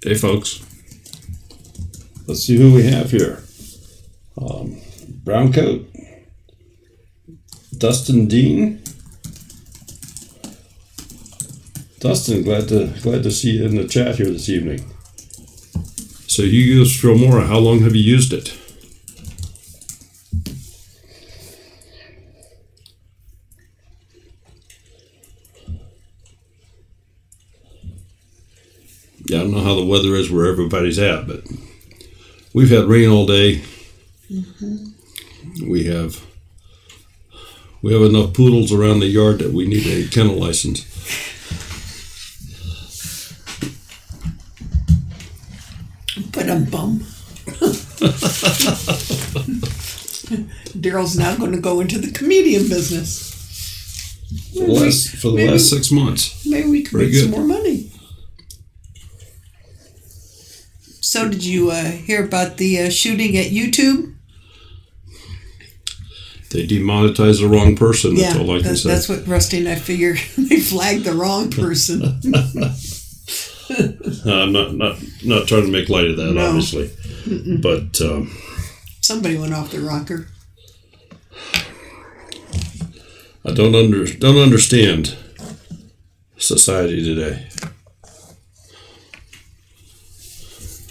Hey folks, let's see who we have here. Brown coat, Dustin Dean. Dustin, glad to see you in the chat here this evening. So you use Filmora. How long have you used it? Yeah, I don't know how the weather is where everybody's at, but we've had rain all day. Mm-hmm. We have enough poodles around the yard that we need a kennel license. Bum. Daryl's now going to go into the comedian business. For the last 6 months. Maybe we can make some more money. So did you hear about the shooting at YouTube? They demonetized the wrong person. That's all I can say. That's what Rusty and I figured. They flagged the wrong person. I'm not trying to make light of that, obviously. Mm-mm. But somebody went off the rocker. I don't understand society today.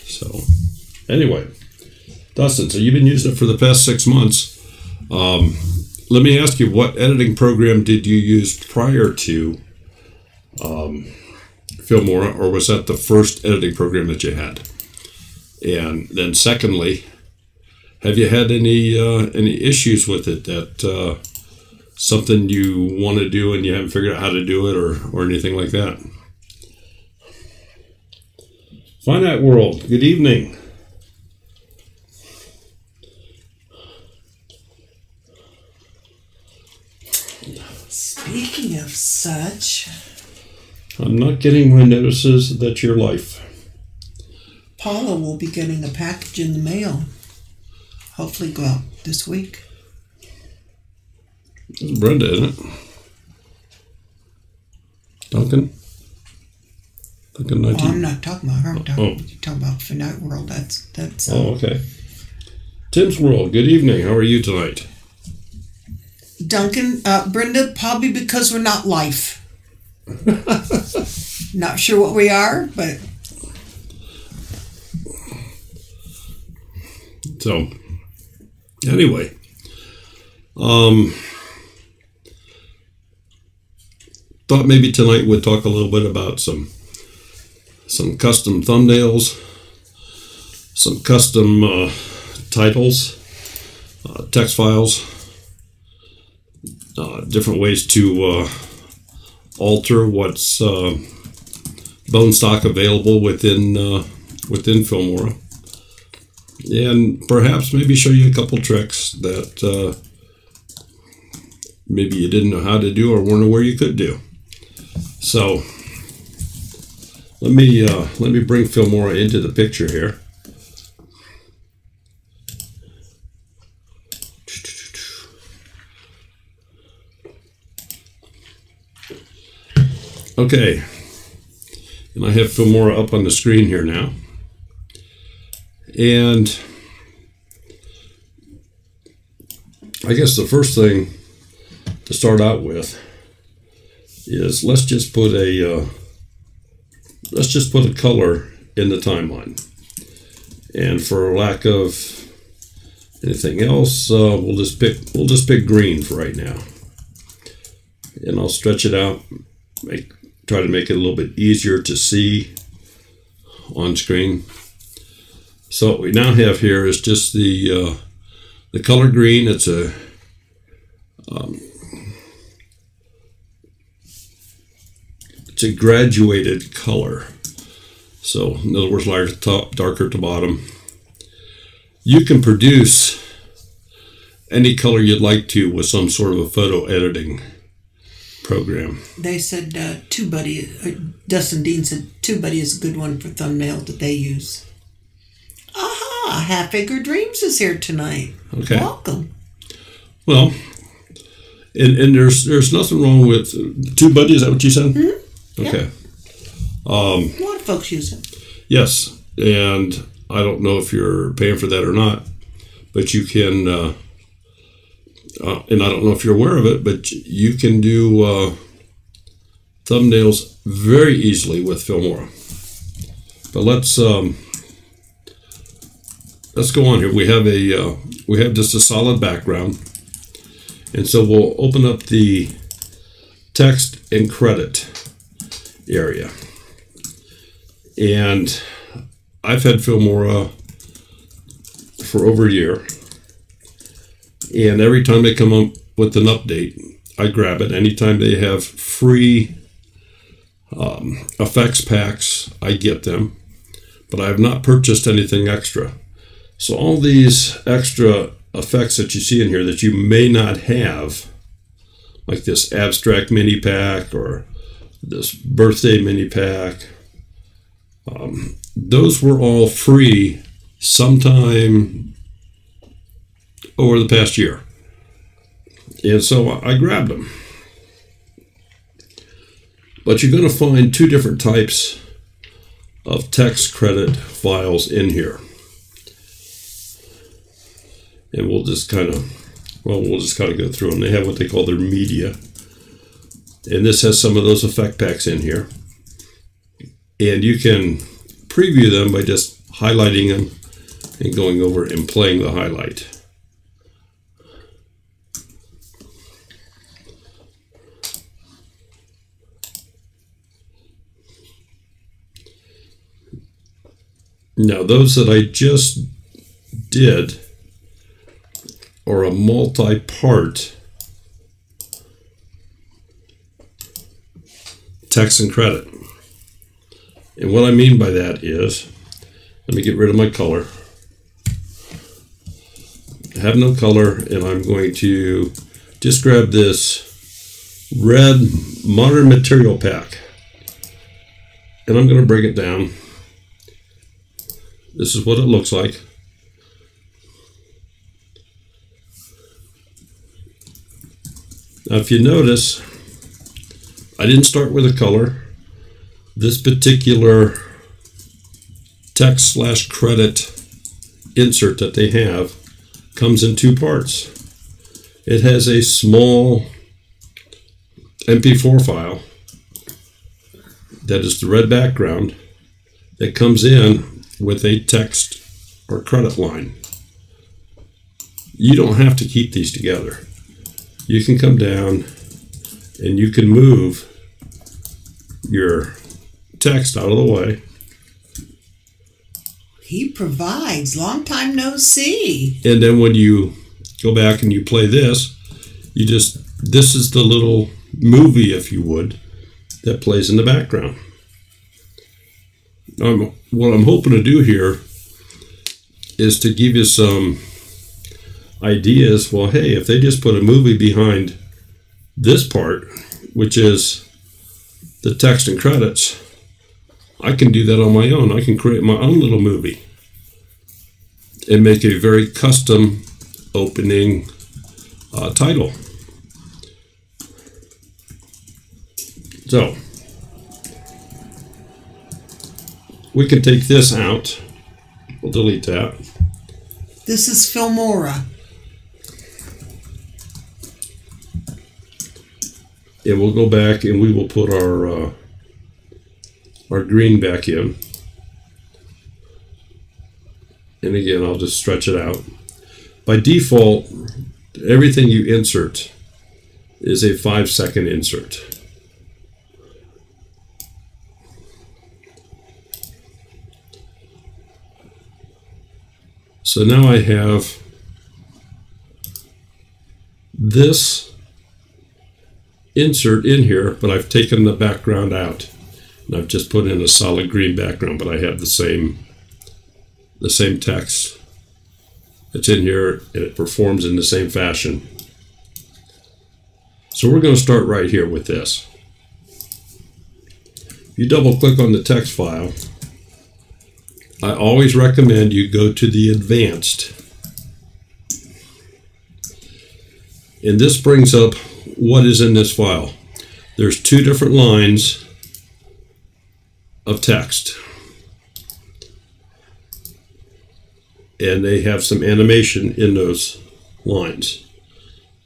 So anyway, Dustin, so you've been using it for the past 6 months. Let me ask you, what editing program did you use prior to Filmora, or was that the first editing program that you had? And then secondly, have you had any issues with it, that something you want to do and you haven't figured out how to do it, or anything like that? Finite World, good evening. Speaking of such, I'm not getting my notices that you're live. Paula will be getting a package in the mail. Hopefully go out this week. It's Brenda, isn't it? Duncan 19. Oh, I'm not talking about her. I'm talking about Finite World. That's. Oh, okay. Tim's World, good evening. How are you tonight? Duncan, Brenda, probably because we're not live. Not sure what we are, but so anyway, thought maybe tonight we'd talk a little bit about some custom thumbnails, some custom titles, text files, different ways to alter what's bone stock available within Filmora, and perhaps maybe show you a couple tricks that maybe you didn't know how to do or weren't aware you could do. So let me bring Filmora into the picture here. Okay, and I have Filmora up on the screen here now. And I guess the first thing to start out with is let's just put a color in the timeline. And for lack of anything else, we'll just pick green for right now. And I'll stretch it out, try to make it a little bit easier to see on screen. So what we now have here is just the color green. It's a graduated color. So in other words, lighter at the top, darker at the bottom. You can produce any color you'd like to with some sort of a photo editing program. They said TubeBuddy, Dustin Dean said TubeBuddy is a good one for thumbnail that they use. Aha! Half Acre Dreams is here tonight. Okay. Welcome. Well, and there's nothing wrong with TubeBuddy. Is that what you said? Mm-hmm. Okay. Yep. A lot of folks use it. Yes, and I don't know if you're paying for that or not, but you can, and I don't know if you're aware of it, but you can do thumbnails very easily with Filmora. But let's go on here. We have just a solid background, and so we'll open up the text and credit area. And I've had Filmora for over a year, and every time they come up with an update, I grab it. Anytime they have free effects packs, I get them, but I have not purchased anything extra. So all these extra effects that you see in here that you may not have, like this abstract mini pack or this birthday mini pack, those were all free sometime over the past year. And so I grabbed them. But you're going to find two different types of text credit files in here. And we'll just kind of go through them. They have what they call their media. And this has some of those effect packs in here. And you can preview them by just highlighting them and going over and playing the highlight. Now, those that I just did are a multi-part text and credit. And what I mean by that is, let me get rid of my color. I have no color, and I'm going to just grab this red Modern Material Pack, and I'm going to break it down. This is what it looks like. Now, if you notice, I didn't start with a color. This particular text/credit insert that they have comes in two parts. It has a small MP4 file that is the red background that comes in with a text or credit line. You don't have to keep these together. You can come down and you can move your text out of the way. He provides. Long time no see. And then when you go back and you play this, this is the little movie, if you would, that plays in the background. What I'm hoping to do here is to give you some ideas. Well, hey, if they just put a movie behind this part, which is the text and credits, I can do that on my own. I can create my own little movie and make a very custom opening title. So we can take this out. We'll delete that. This is Filmora. And we'll go back and we will put our green back in. And again, I'll just stretch it out. By default, everything you insert is a 5-second insert. So now I have this insert in here, but I've taken the background out. And I've just put in a solid green background, but I have the same text that's in here, and it performs in the same fashion. So we're going to start right here with this. If you double click on the text file, I always recommend you go to the advanced. And this brings up what is in this file. There's two different lines of text. and they have some animation in those lines.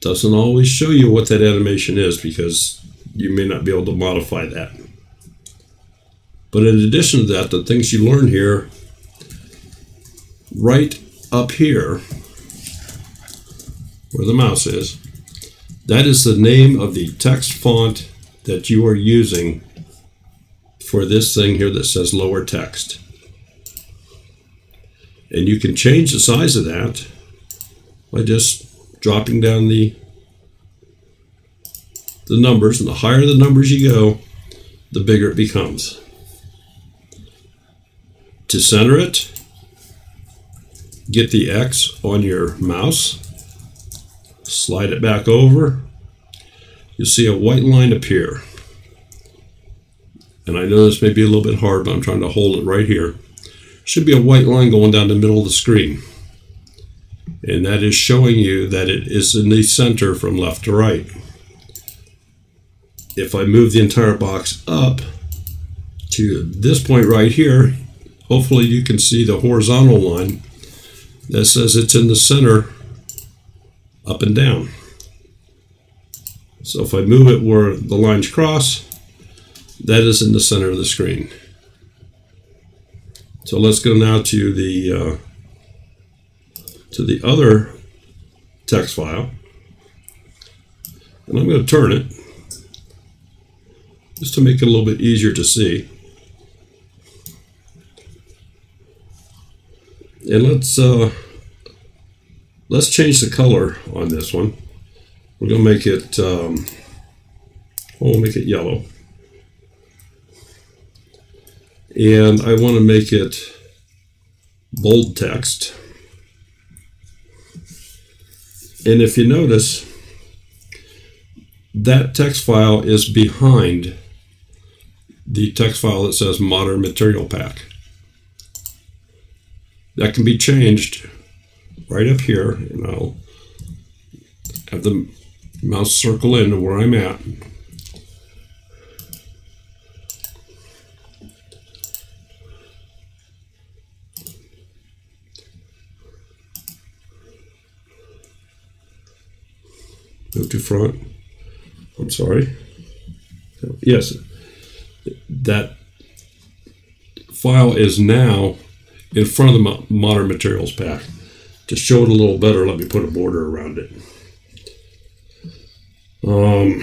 Doesn't always show you what that animation is because you may not be able to modify that. But in addition to that, the things you learn here, right up here, where the mouse is, that is the name of the text font that you are using for this thing here that says lower text. And you can change the size of that by just dropping down the numbers, and the higher the numbers you go, the bigger it becomes. To center it, get the X on your mouse, slide it back over, you'll see a white line appear. And I know this may be a little bit hard, but I'm trying to hold it right here. Should be a white line going down the middle of the screen. And that is showing you that it is in the center from left to right. If I move the entire box up to this point right here, hopefully you can see the horizontal line that says it's in the center up and down. So if I move it where the lines cross, that is in the center of the screen. So let's go now to the other text file, and I'm going to turn it just to make it a little bit easier to see. And let's change the color on this one. We're going to make it we'll make it yellow. And I want to make it bold text. And if you notice, that text file is behind the text file that says Modern Material Pack. That can be changed right up here, and I'll have the mouse circle into where I'm at. Move to front. I'm sorry. Yes, that file is now in front of the Modern Materials Pack. To show it a little better, let me put a border around it. I'll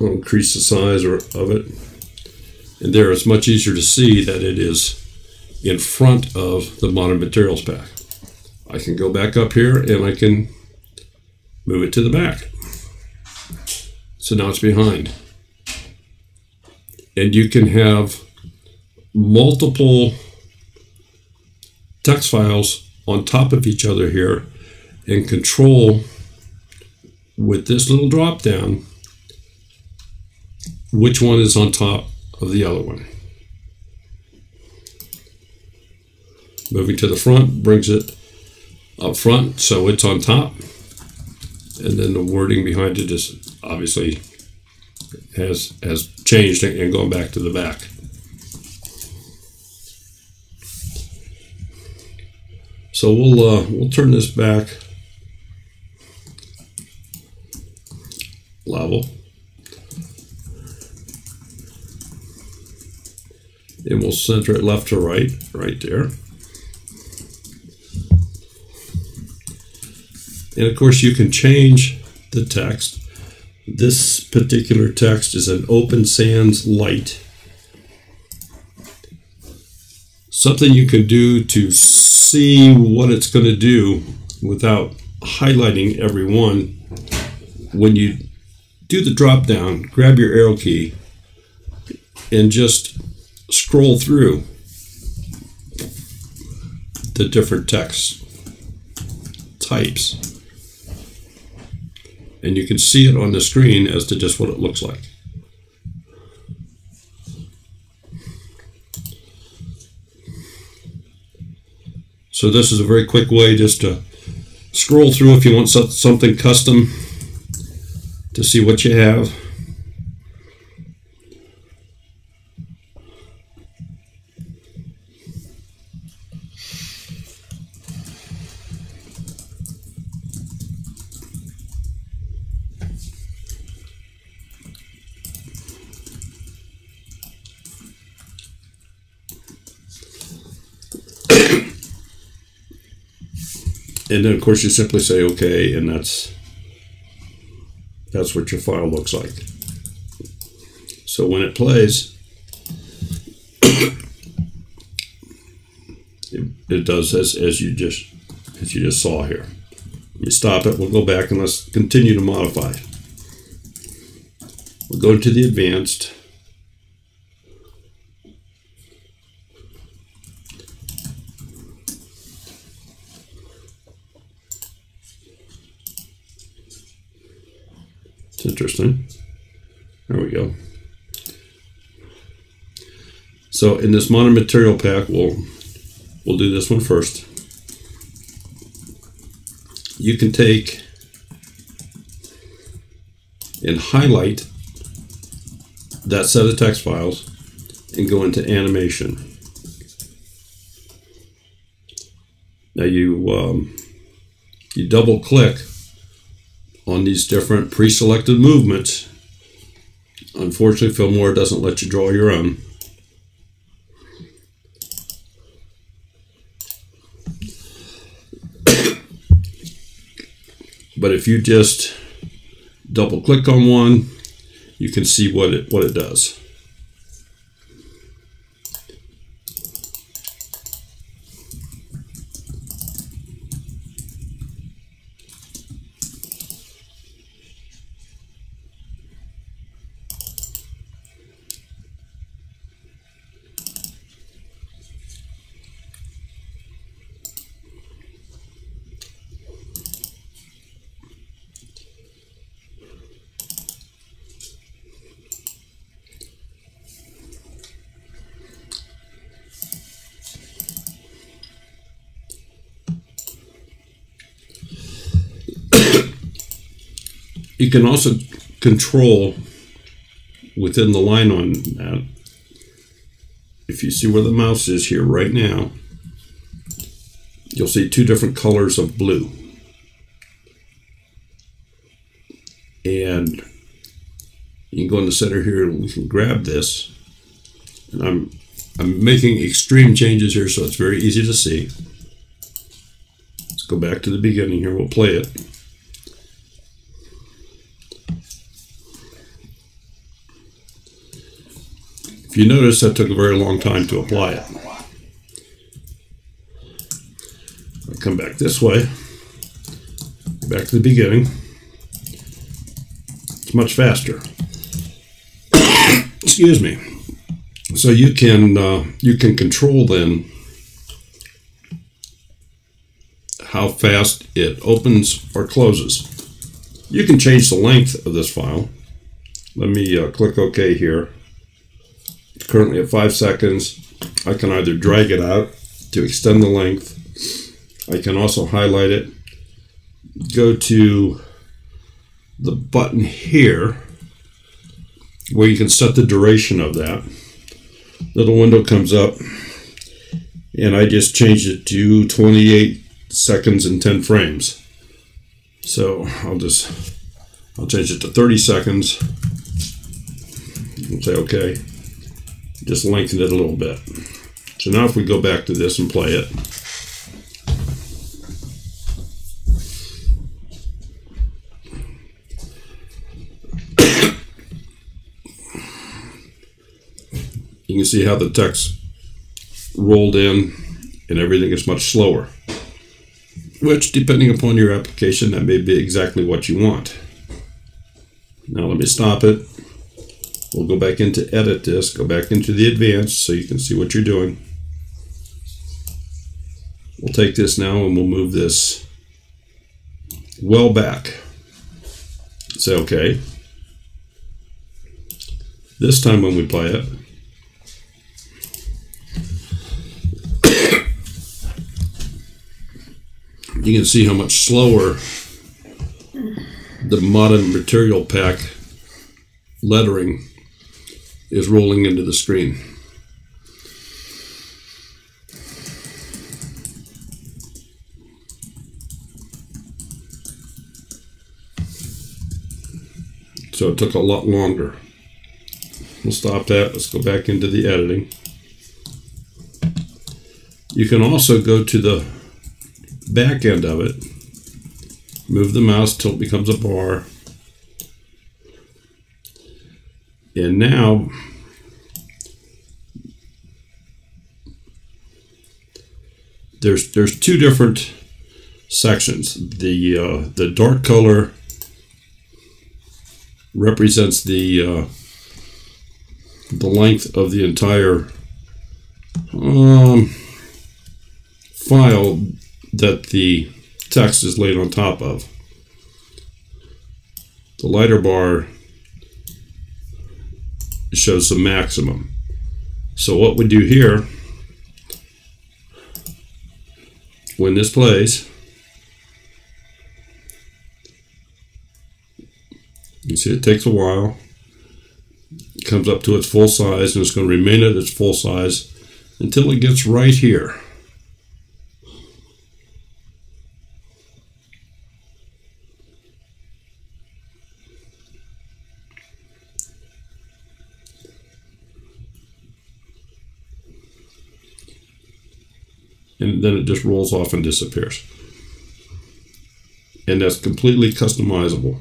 increase the size of it. And there it's much easier to see that it is in front of the Modern Materials Pack. I can go back up here and I can move it to the back. So now it's behind. And you can have multiple text files on top of each other here and control with this little drop down which one is on top of the other one. Moving to the front brings it up front so it's on top, and then the wording behind it is obviously has changed and gone back to the back. So we'll turn this back level, and we'll center it left to right there. And of course you can change the text. This particular text is an Open Sans Light. Something you can do to see what it's going to do without highlighting every one. When you do the drop down, grab your arrow key and just scroll through the different text types. And you can see it on the screen as to just what it looks like. So this is a very quick way just to scroll through if you want something custom to see what you have. And then, of course, you simply say OK, and that's what your file looks like. So when it plays, it does as you just saw here. Let me stop it. We'll go back and let's continue to modify. We'll go to the advanced. It's interesting. There we go. So in this modern material pack, we'll do this one first. You can take and highlight that set of text files and go into animation. Now you double click on these different pre-selected movements. Unfortunately, Filmora doesn't let you draw your own. But if you just double click on one, you can see what it does. You can also control within the line on that. If you see where the mouse is here right now, you'll see two different colors of blue. And you can go in the center here and we can grab this. And I'm making extreme changes here, so it's very easy to see. Let's go back to the beginning here. We'll play it. If you notice, that took a very long time to apply it. I'll come back this way, back to the beginning. It's much faster. Excuse me. So you can control then how fast it opens or closes. You can change the length of this file. Let me click OK here. It's currently at 5 seconds. I can either drag it out to extend the length. I can also highlight it. Go to the button here where you can set the duration of that. Little window comes up and I just changed it to 28 seconds and 10 frames. So I'll change it to 30 seconds and say okay. Just lengthen it a little bit. So now if we go back to this and play it, you can see how the text rolled in and everything is much slower, which depending upon your application, that may be exactly what you want. Now let me stop it. We'll go back into edit this, go back into the advanced so you can see what you're doing. We'll take this now and we'll move this well back. Say okay. This time when we play it, you can see how much slower the modern material pack lettering is rolling into the screen. So it took a lot longer. We'll stop that. Let's go back into the editing. You can also go to the back end of it, move the mouse till it becomes a bar, and now there's two different sections. The dark color represents the length of the entire file that the text is laid on top of. The lighter bar shows the maximum. So what we do here, when this plays, you see it takes a while. It comes up to its full size, and it's going to remain at its full size until it gets right here. And then it just rolls off and disappears. And that's completely customizable.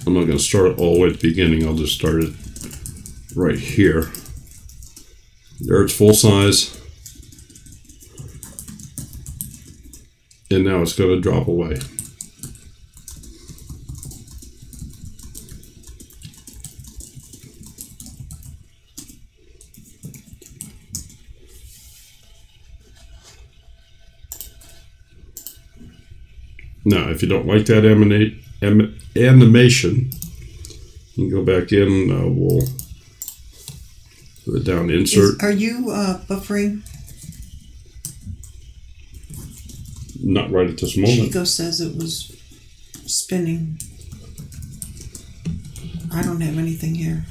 I'm not going to start it all the way at the beginning. I'll just start it right here. There it's full size. And now it's going to drop away. Now, if you don't like that animation, you can go back in. We'll put it down to insert. Are you buffering? Not right at this moment. Chico says it was spinning. I don't have anything here.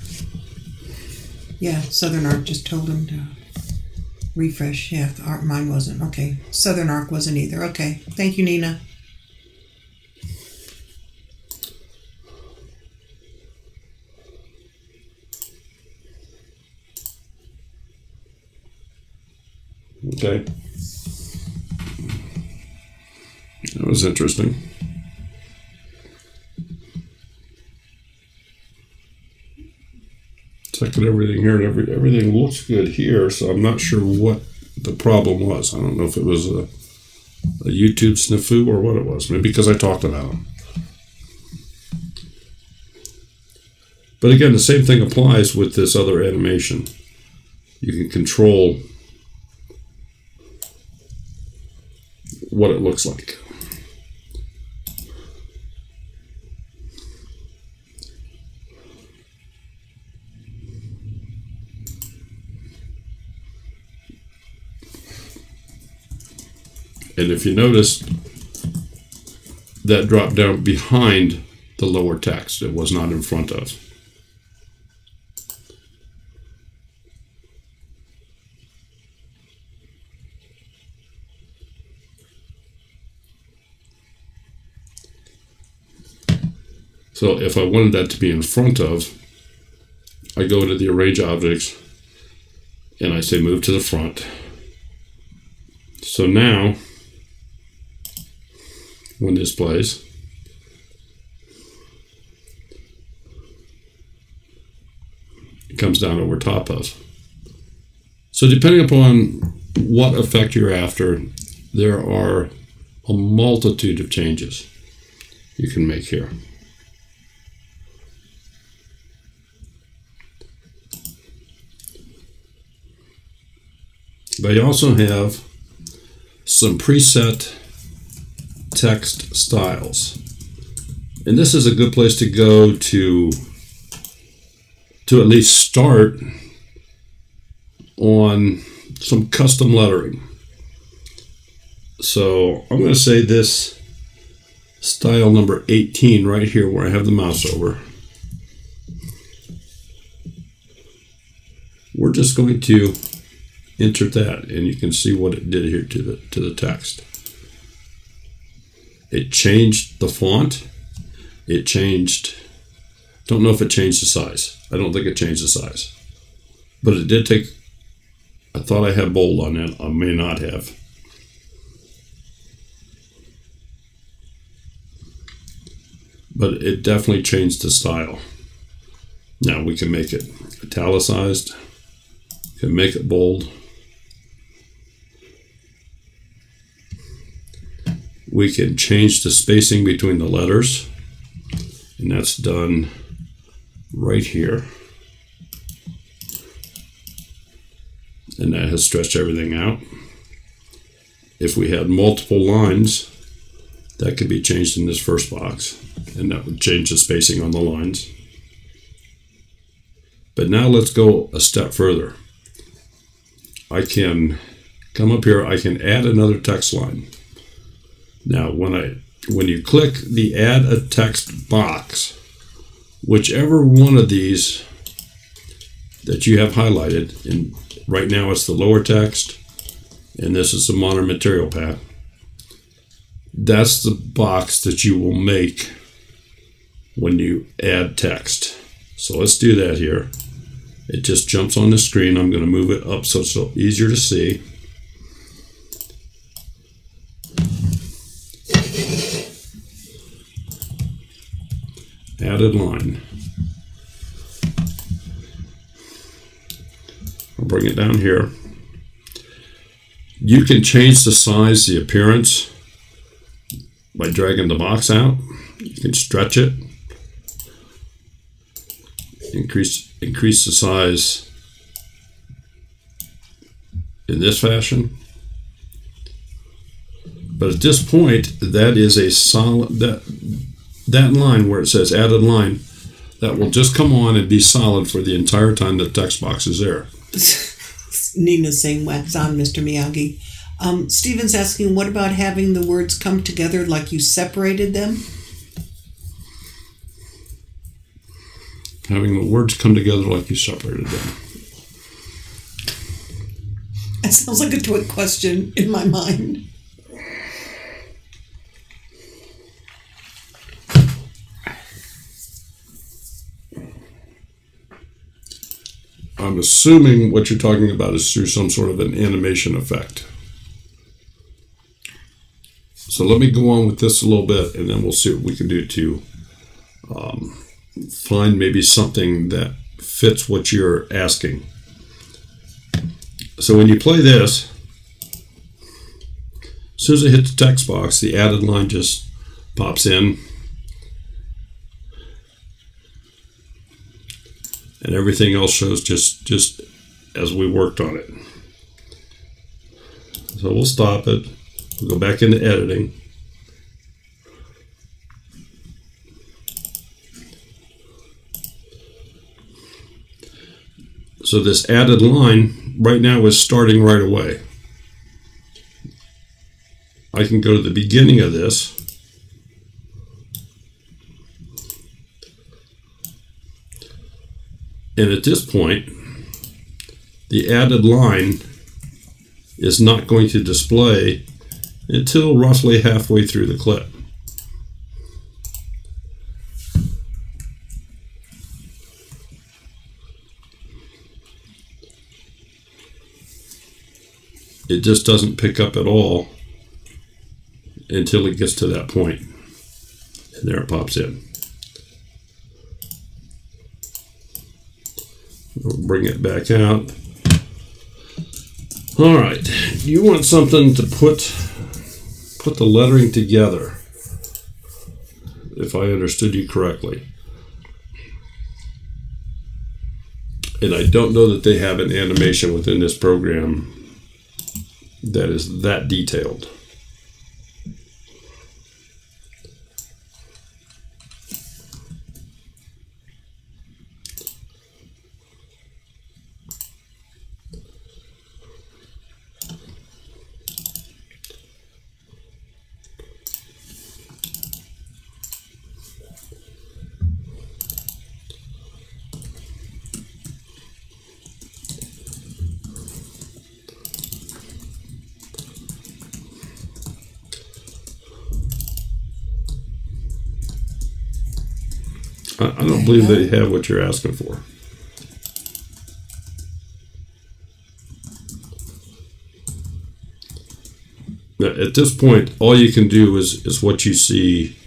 Yeah, Southern Arc just told him to refresh. Yeah, mine wasn't. Okay, Southern Arc wasn't either. Okay, thank you, Nina. Okay. That was interesting. Checking everything here, and everything looks good here, so I'm not sure what the problem was. I don't know if it was a YouTube snafu or what it was. Maybe because I talked about them. But again, the same thing applies with this other animation. You can control what it looks like. And if you notice, that dropped down behind the lower text. It was not in front of. So if I wanted that to be in front of, I go to the Arrange Objects and I say Move to the Front. So now, when this plays, it comes down over top of. So depending upon what effect you're after, there are a multitude of changes you can make here. They also have some preset text styles. And this is a good place to go to at least start on some custom lettering. So I'm going to say this style number 18 right here where I have the mouse over. We're just going to enter that, and you can see what it did here to the text. It changed the font. It changed, don't know if it changed the size. I don't think it changed the size. But it did take I thought I had bold on that. I may not have. But it definitely changed the style. Now we can make it italicized. Can make it bold. We can change the spacing between the letters, and that's done right here. And that has stretched everything out. If we had multiple lines, that could be changed in this first box, and that would change the spacing on the lines. But now let's go a step further. I can come up here, I can add another text line. Now, when you click the add a text box, whichever one of these that you have highlighted, and right now it's the lower text, and this is the modern material pack, that's the box that you will make when you add text. So let's do that here. It just jumps on the screen. I'm going to move it up so it's easier to see. Added line. I'll bring it down here. You can change the size, the appearance by dragging the box out. You can stretch it, increase the size in this fashion. But at this point, that is a solid, that line where it says added line, that will just come on and be solid for the entire time the text box is there. Nina's saying wax on, Mr. Miyagi. Steven's asking, what about having the words come together like you separated them? Having the words come together like you separated them. That sounds like a twit question in my mind. I'm assuming what you're talking about is through some sort of an animation effect. So let me go on with this a little bit, and then we'll see what we can do to find maybe something that fits what you're asking. So when you play this, as soon as I hit the text box, the added line just pops in. And everything else shows just as we worked on it. So we'll stop it. We'll go back into editing. So this added line right now is starting right away. I can go to the beginning of this. And at this point, the added line is not going to display until roughly halfway through the clip. It just doesn't pick up at all until it gets to that point. And there it pops in. We'll bring it back out. All right, you want something to put the lettering together, if I understood you correctly. And I don't know that they have an animation within this program that is that detailed. I don't believe they have what you're asking for. At this point, all you can do is what you see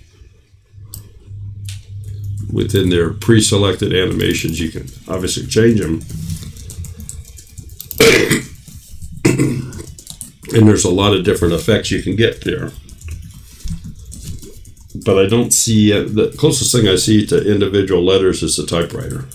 within their pre-selected animations. You can obviously change them. And there's a lot of different effects you can get there. But I don't see, the closest thing I see to individual letters is the typewriter.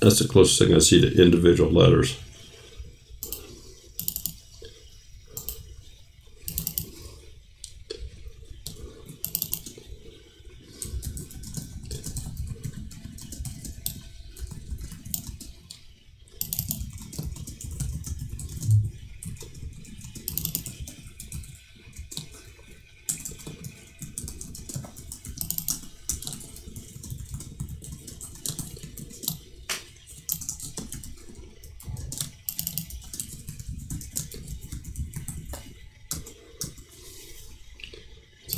That's the closest thing I see to individual letters.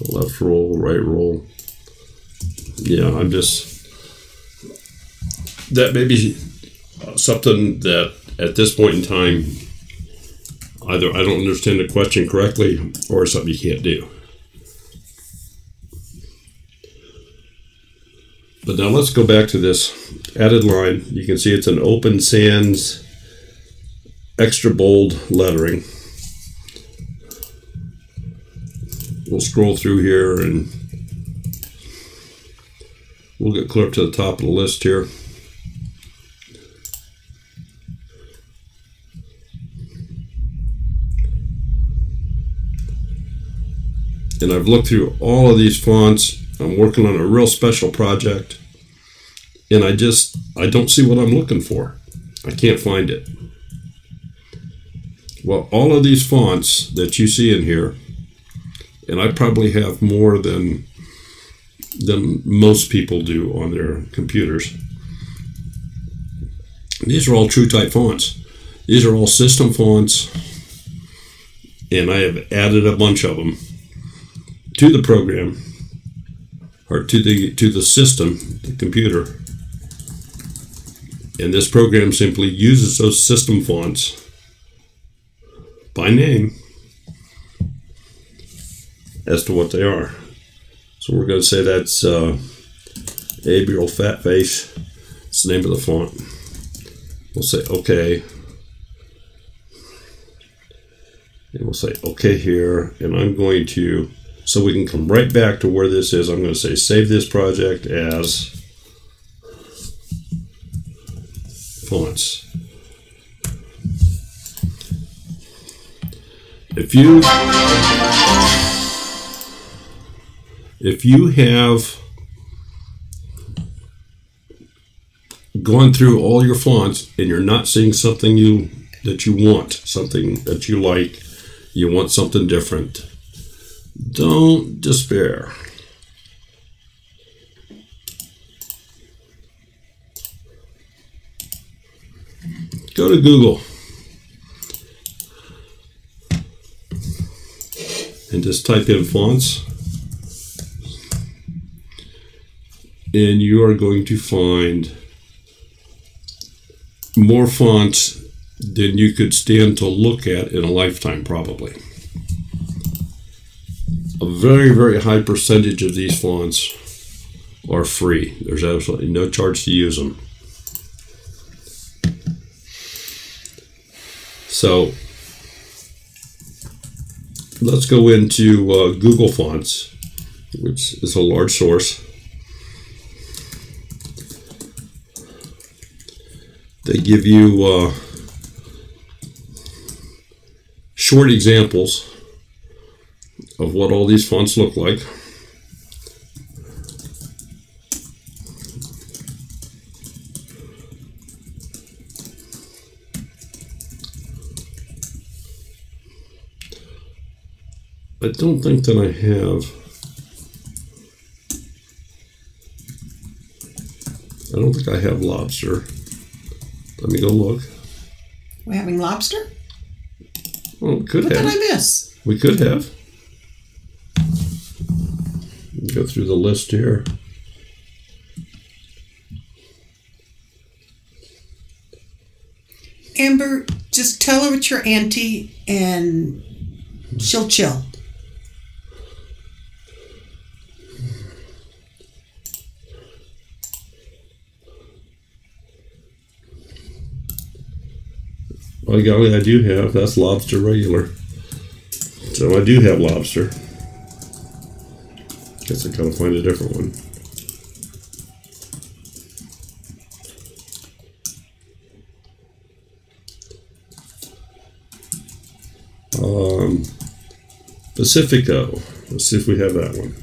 Left roll, right roll. Yeah, I'm just, that may be something that at this point in time, either I don't understand the question correctly or something you can't do. But now let's go back to this added line. You can see it's an open sans extra bold lettering. We'll scroll through here and we'll get clear up to the top of the list here. And I've looked through all of these fonts. I'm working on a real special project and I don't see what I'm looking for. I can't find it. Well, all of these fonts that you see in here, and I probably have more than most people do on their computers. These are all TrueType fonts. These are all system fonts, and I have added a bunch of them to the program, or to the system, the computer. And this program simply uses those system fonts by name as to what they are. So we're going to say that's Abiel Fat Face. It's the name of the font. We'll say OK. And we'll say OK here. And I'm going to, so we can come right back to where this is, I'm going to say save this project as fonts. If you have gone through all your fonts and you're not seeing something that you want, something that you like, you want something different, don't despair. Go to Google and just type in fonts. And you are going to find more fonts than you could stand to look at in a lifetime, probably. A very, very high percentage of these fonts are free. There's absolutely no charge to use them. So let's go into Google Fonts, which is a large source. They give you short examples of what all these fonts look like. I don't think that I have. I don't think I have lobster. Let me go look. We're having lobster? Well, we could have. What did I miss? We could have. through the list here. Amber, just tell her it's your auntie and she'll chill. By golly, I do have. That's lobster regular. So I do have lobster. Guess I gotta find a different one. Pacifico. Let's see if we have that one.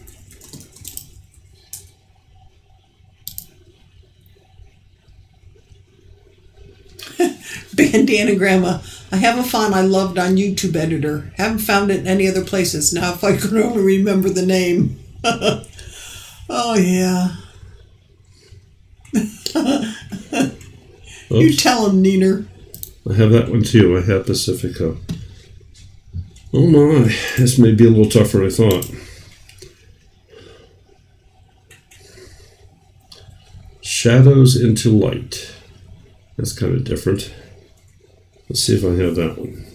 Bandana Grandma. I have a font I loved on YouTube Editor. Haven't found it in any other places. Now if I could only remember the name. Oh, yeah. You tell him, Neener. I have that one too. I have Pacifico. Oh my, this may be a little tougher than I thought. Shadows into Light. That's kind of different. Let's see if I have that one.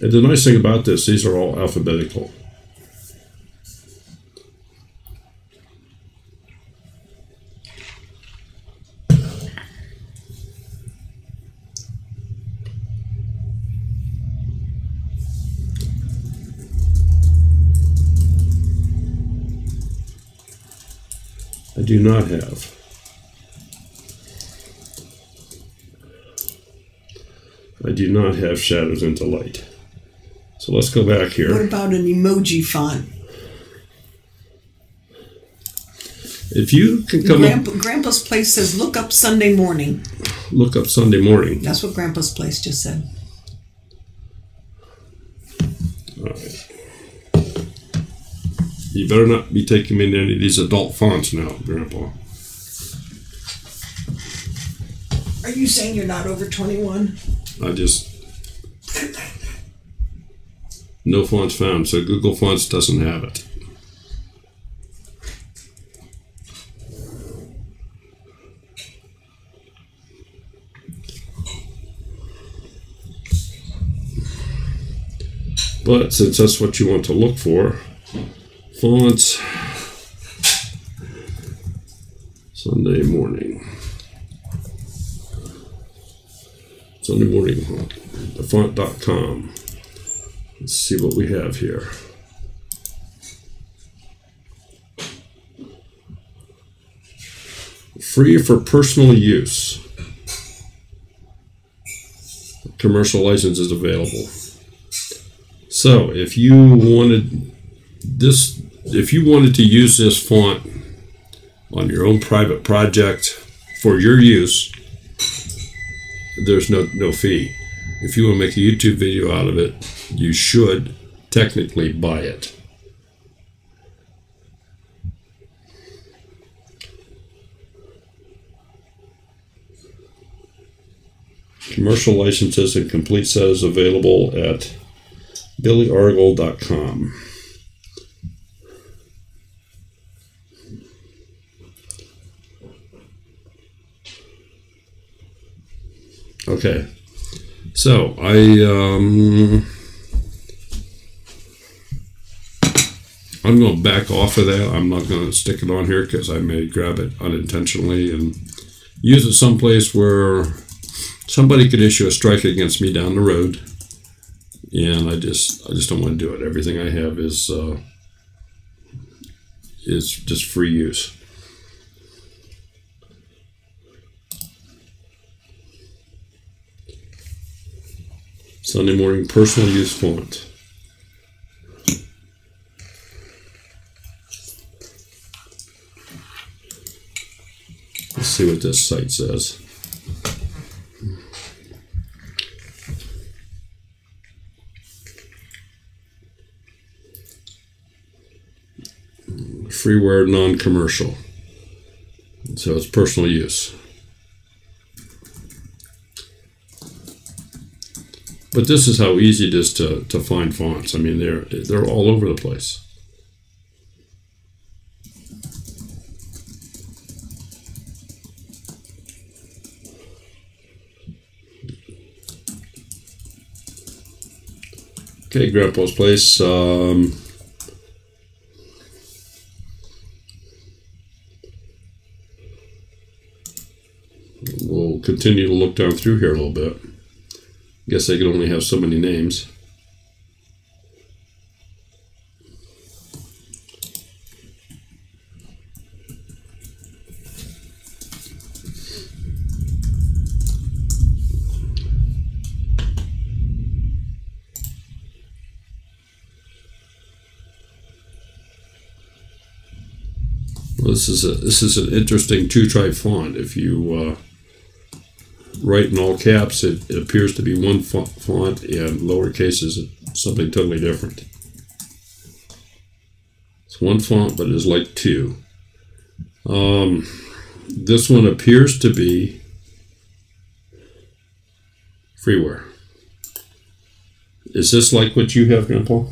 And the nice thing about this, these are all alphabetical. I do not have. I do not have Shadows into Light. So let's go back here. What about an emoji font? If you can come Grandpa's Place says, look up Sunday morning. Look up Sunday morning. That's what Grandpa's Place just said. All right. You better not be taking me into any of these adult fonts now, Grandpa. Are you saying you're not over 21? No fonts found, so Google Fonts doesn't have it. But since that's what you want to look for, fonts, Sunday morning font, thefont.com. Let's see what we have here. Free for personal use. Commercial license is available. So if you wanted to use this font on your own private project for your use, there's no fee. If you want to make a YouTube video out of it, you should technically buy it. Commercial licenses and complete set is available at billyargle.com. Okay, so I'm going to back off of that. I'm not going to stick it on here because I may grab it unintentionally and use it someplace where somebody could issue a strike against me down the road, and I just don't want to do it. Everything I have is just free use. Sunday morning personal use font. Let's see what this site says. Freeware non-commercial. So it's personal use. But this is how easy it is to find fonts. I mean, they're all over the place. Okay, Grandpa's Place. We'll continue to look down through here a little bit. Guess they can only have so many names. Well, this is an interesting two-type font. If you write in all caps, it appears to be one font, and lowercase is something totally different. It's one font, but it's like two. This one appears to be freeware. Is this like what you have, Grandpa?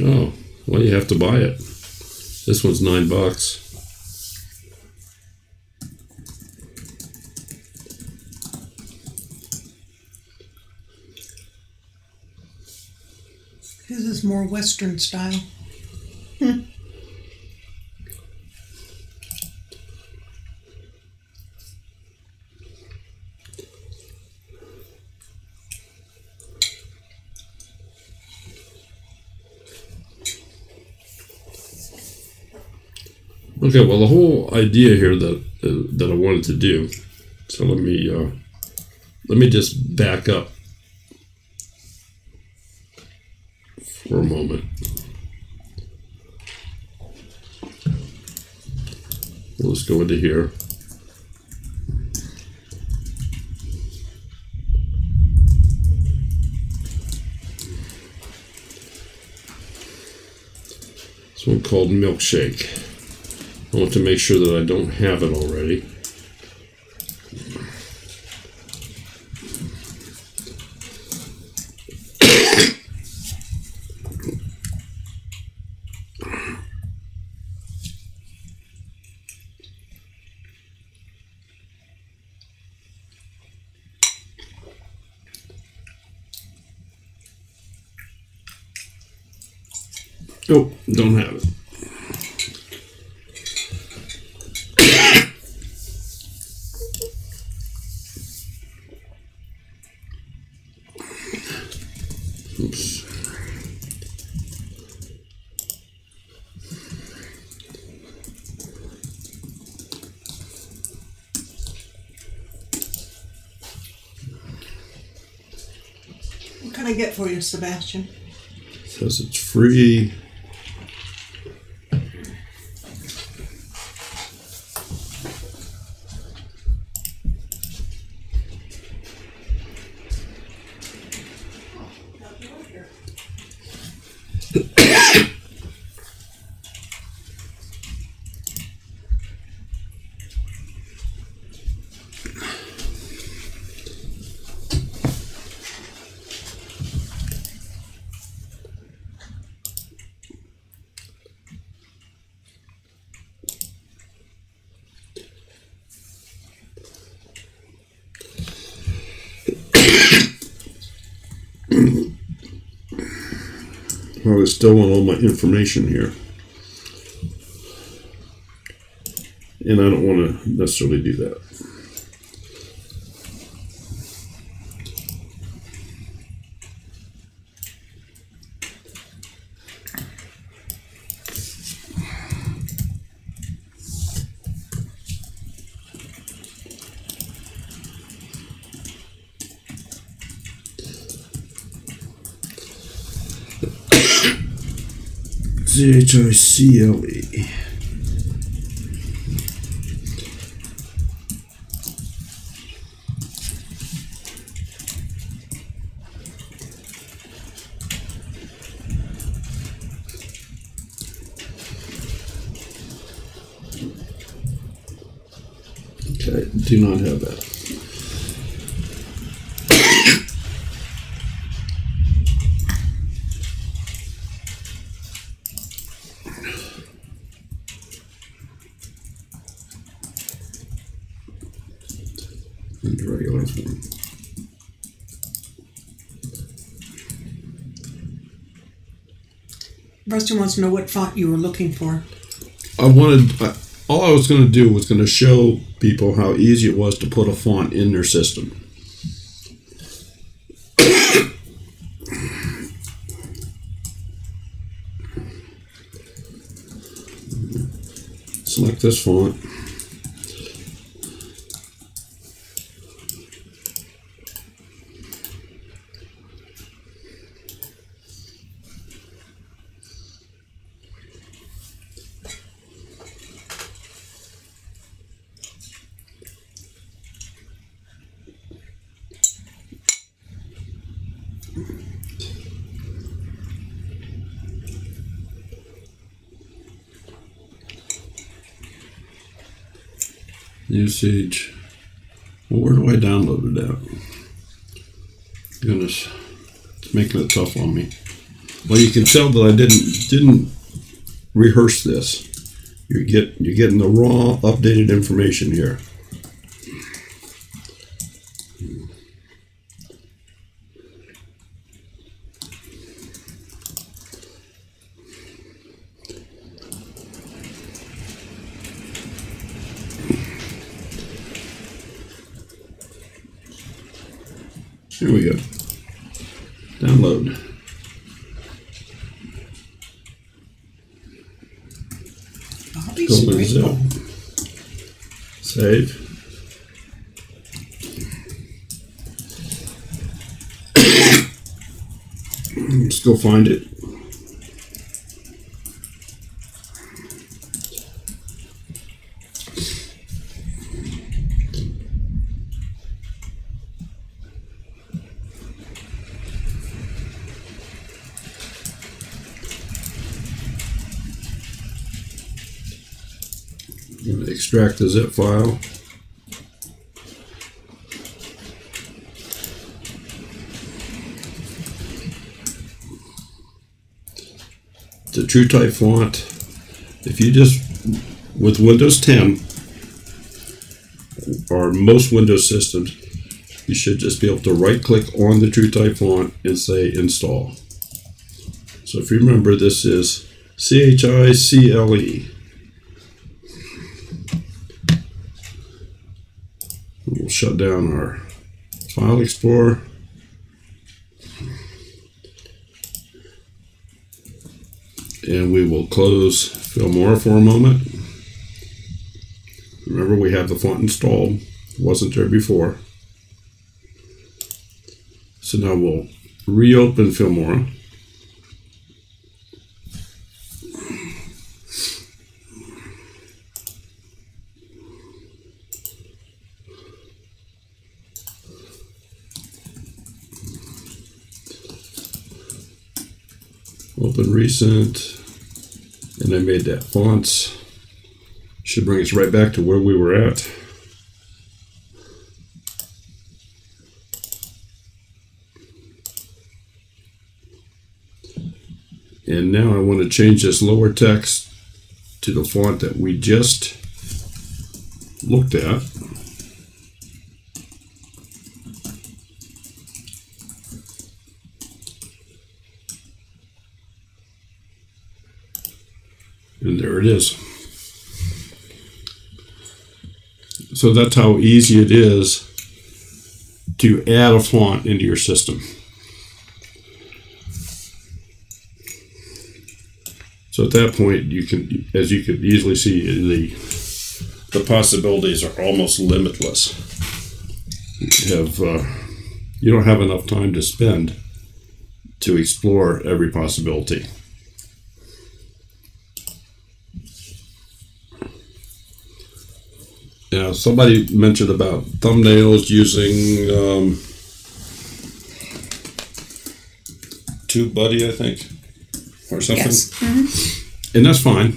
Oh, well, you have to buy it. This one's $9. This is more Western style. Okay, well, the whole idea here that I wanted to do. So let me just back up for a moment. Let's go into here. This one called Milkshake. I want to make sure that I don't have it already. Oh, don't have it. Oops. What can I get for you, Sebastian? It says it's free. Well, I still want all my information here. And I don't want to necessarily do that. CHICLE. Okay, do not have that. And regular form. Rusty wants to know what font you were looking for. All I was going to do was going to show people how easy it was to put a font in their system. Select this font. Usage. Well, where do I download it at? Goodness, it's making it tough on me. Well, you can tell that I didn't rehearse this. You're getting the raw, updated information here. Here we go. Download. Open zip. Save. Let's go find it. I'm going to extract the zip file. The true type font, if you just, with Windows 10 or most Windows systems, you should just be able to right click on the true type font and say install. So if you remember, this is CHICLE. We'll shut down our file explorer. And we will close Filmora for a moment. Remember, we have the font installed. It wasn't there before. So now we'll reopen Filmora. Open recent, and I made that fonts. Should bring us right back to where we were at. And now I want to change this lower text to the font that we just looked at. And there it is. So that's how easy it is to add a font into your system. So at that point, you can, as you can easily see, the possibilities are almost limitless. You don't have enough time to spend to explore every possibility. Yeah, somebody mentioned about thumbnails using TubeBuddy, I think, or something. Yes. Mm-hmm. And that's fine.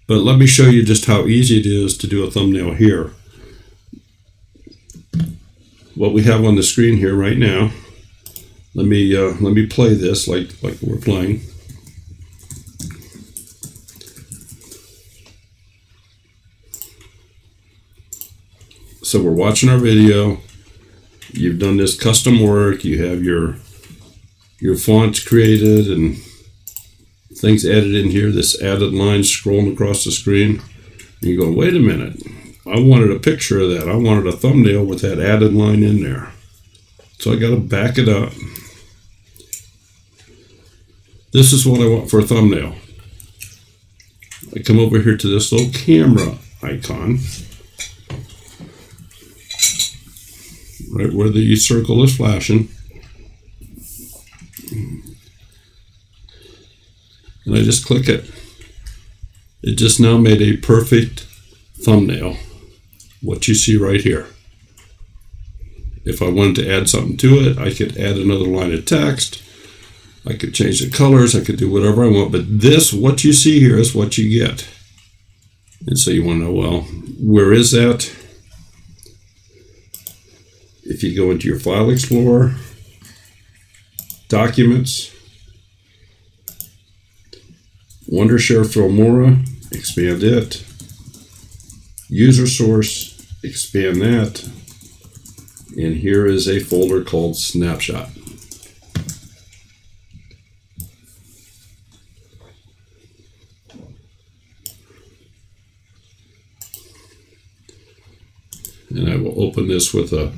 But let me show you just how easy it is to do a thumbnail here. What we have on the screen here right now. Let me play this like we're playing. So we're watching our video. You've done this custom work. You have your fonts created and things added in here. This added line scrolling across the screen. And you go, wait a minute. I wanted a picture of that. I wanted a thumbnail with that added line in there. So I got to back it up. This is what I want for a thumbnail. I come over here to this little camera icon. Right where the circle is flashing. And I just click it. It just now made a perfect thumbnail. What you see right here. If I wanted to add something to it, I could add another line of text. I could change the colors. I could do whatever I want. But this, what you see here, is what you get. And so you want to know, well, where is that? If you go into your File Explorer, Documents, Wondershare Filmora, expand it. User Source, expand that. And here is a folder called Snapshot. And I will open this with a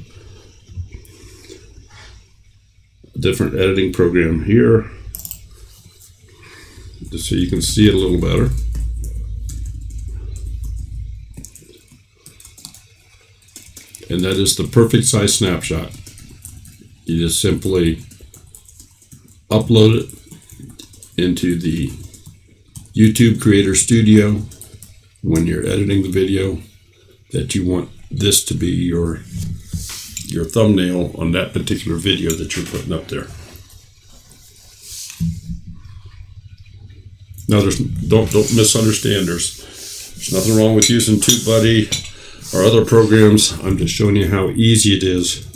different editing program here, just so you can see it a little better. And that is the perfect size snapshot. You just simply upload it into the YouTube Creator Studio when you're editing the video that you want this to be your thumbnail on that particular video that you're putting up there. Now, don't misunderstand. There's nothing wrong with using TubeBuddy or other programs. I'm just showing you how easy it is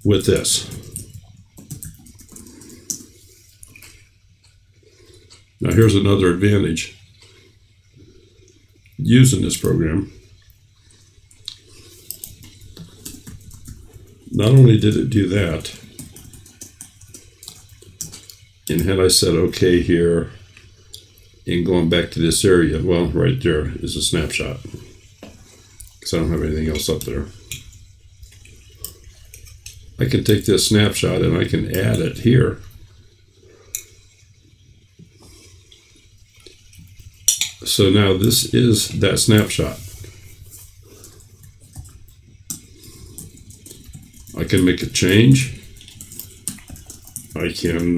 with this. Now, here's another advantage using this program. Not only did it do that, and had I said okay here and going back to this area, well, right there is a snapshot because I don't have anything else up there. I can take this snapshot and I can add it here. So now this is that snapshot. I can make a change. I can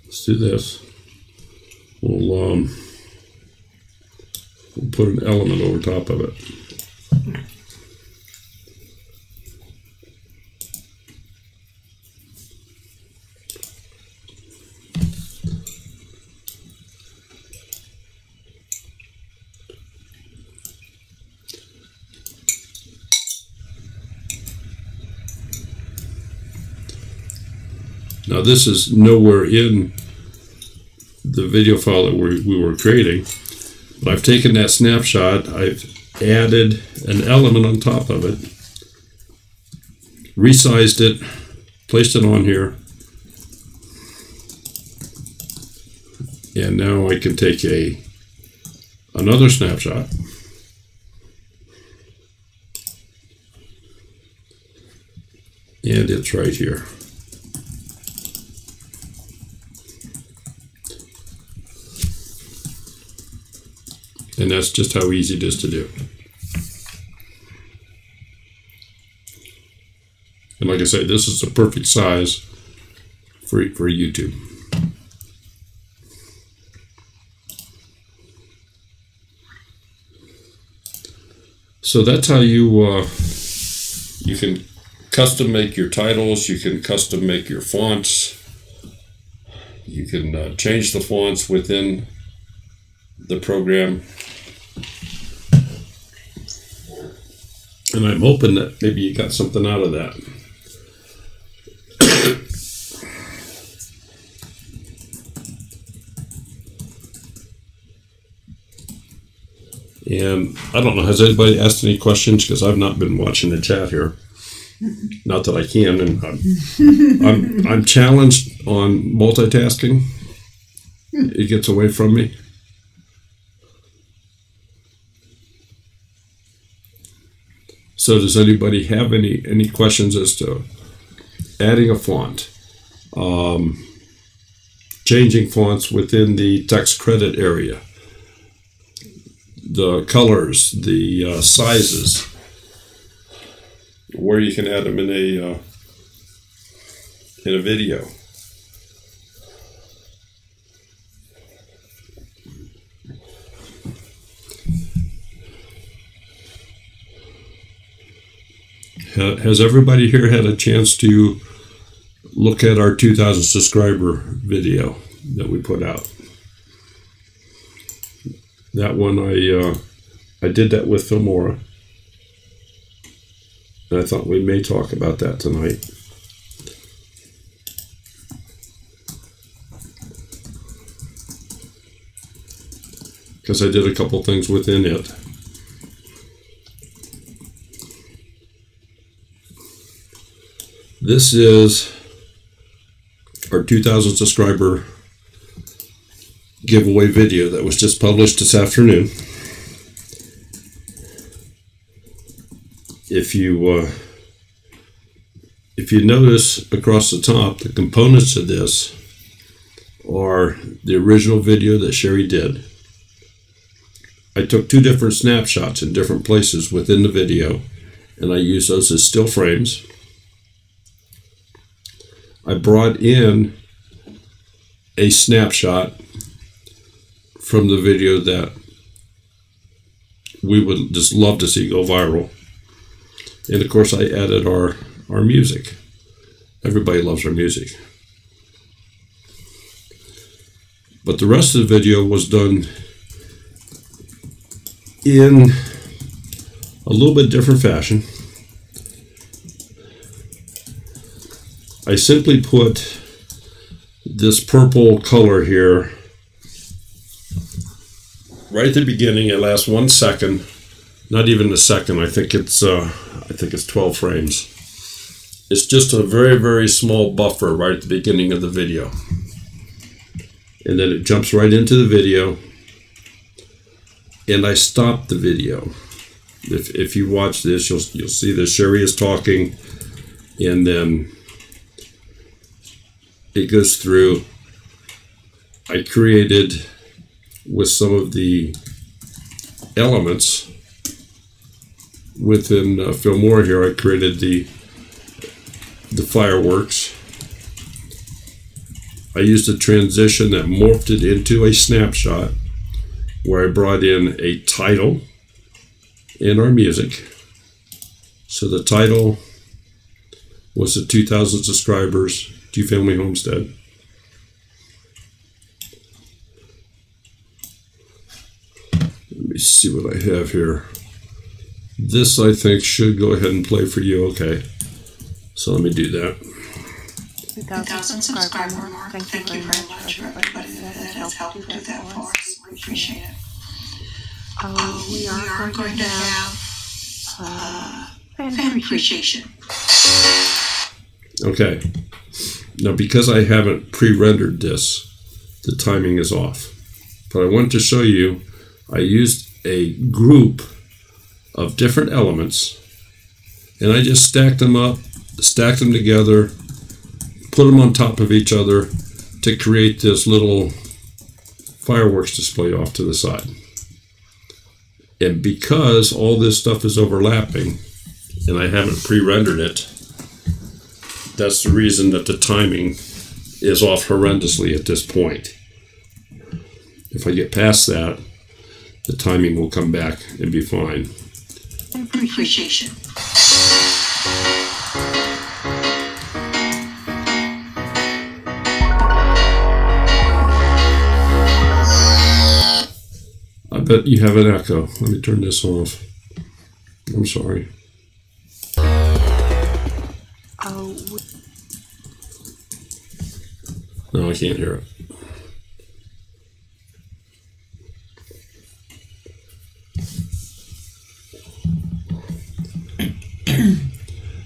let's do this. We'll put an element over top of it. Now this is nowhere in the video file that we were creating, but I've taken that snapshot, I've added an element on top of it, resized it, placed it on here, and now I can take another snapshot and it's right here. And that's just how easy it is to do. And like I say, this is the perfect size for YouTube. So that's how you can custom make your titles. You can custom make your fonts. You can change the fonts within the program. And I'm hoping that maybe you got something out of that. And I don't know, has anybody asked any questions? Because I've not been watching the chat here. Not that I can, and I'm challenged on multitasking. It gets away from me. So does anybody have any questions as to adding a font, changing fonts within the text credit area, the colors, the sizes, where you can add them in a video? Has everybody here had a chance to look at our 2,000 subscriber video that we put out? That one, I did that with Filmora, and I thought we may talk about that tonight. Because I did a couple things within it. This is our 2,000 subscriber giveaway video that was just published this afternoon. If you notice across the top, the components of this are the original video that Sherry did. I took two different snapshots in different places within the video, and I used those as still frames. I brought in a snapshot from the video that we would just love to see go viral. And of course I added our music. Everybody loves our music. But the rest of the video was done in a little bit different fashion. I simply put this purple color here right at the beginning. It lasts 1 second, not even a second. I think it's 12 frames. It's just a very, very small buffer right at the beginning of the video, and then it jumps right into the video. And I stopped the video. If you watch this, you'll see that Sherry is talking, and then it goes through. I created with some of the elements within Filmora here. I created the fireworks. I used a transition that morphed it into a snapshot where I brought in a title and our music. So the title was the 2,000 subscribers, Two-Family Homestead. Let me see what I have here. This, I think, should go ahead and play for you. Okay. So let me do that. 2,000 subscriber mark. Thank you very much for everybody that has helped do that for us. We appreciate it. We are going to have fan appreciation. Okay. Now, because I haven't pre-rendered this, the timing is off. But I want to show you, I used a group of different elements, and I just stacked them up, stacked them together, put them on top of each other to create this little fireworks display off to the side. And because all this stuff is overlapping and I haven't pre-rendered it, that's the reason that the timing is off horrendously at this point. If I get past that, the timing will come back and be fine. appreciation. I bet you have an echo. Let me turn this off. I'm sorry. No, I can't hear it.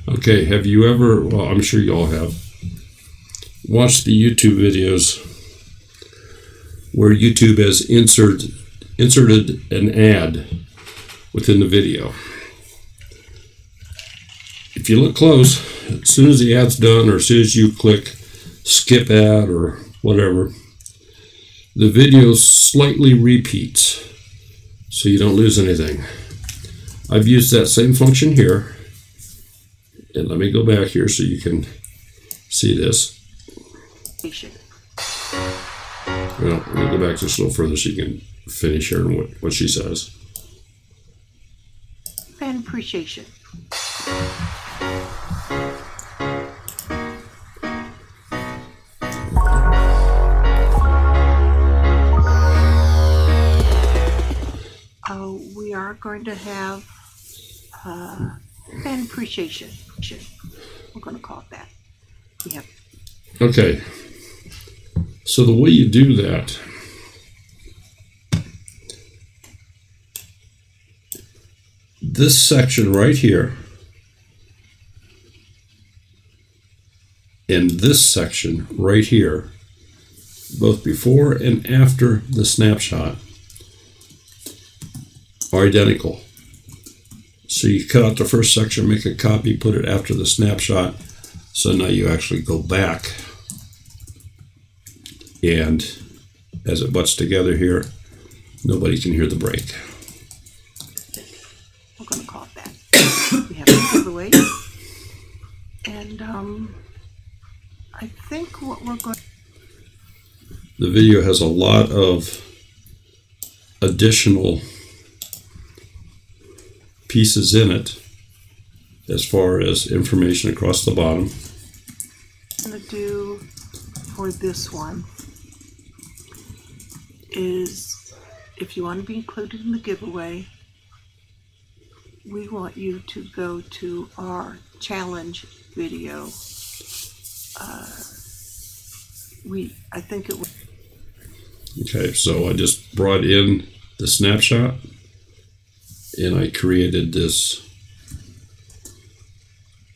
Okay, have you ever, well, I'm sure you all have, watched the YouTube videos where YouTube has inserted an ad within the video? If you look close, as soon as the ad's done or as soon as you click skip ad or whatever, the video slightly repeats so you don't lose anything. I've used that same function here, and let me go back here so you can see this. Well, let me go back just a little further so you can finish hearing what she says. Fan appreciation. We are going to have fan appreciation. We're going to call it that. Yep. Okay. So the way you do that, this section right here and this section right here, both before and after the snapshot, are identical. So you cut out the first section, make a copy, put it after the snapshot. So now you actually go back, and as it butts together here, nobody can hear the break. We're going to call it that. We have a giveaway. And I think what we're going to... The video has a lot of additional pieces in it as far as information across the bottom. I'm going to do for this one is, if you want to be included in the giveaway, we want you to go to our challenge video. I think it was... Okay, so I just brought in the snapshot and I created this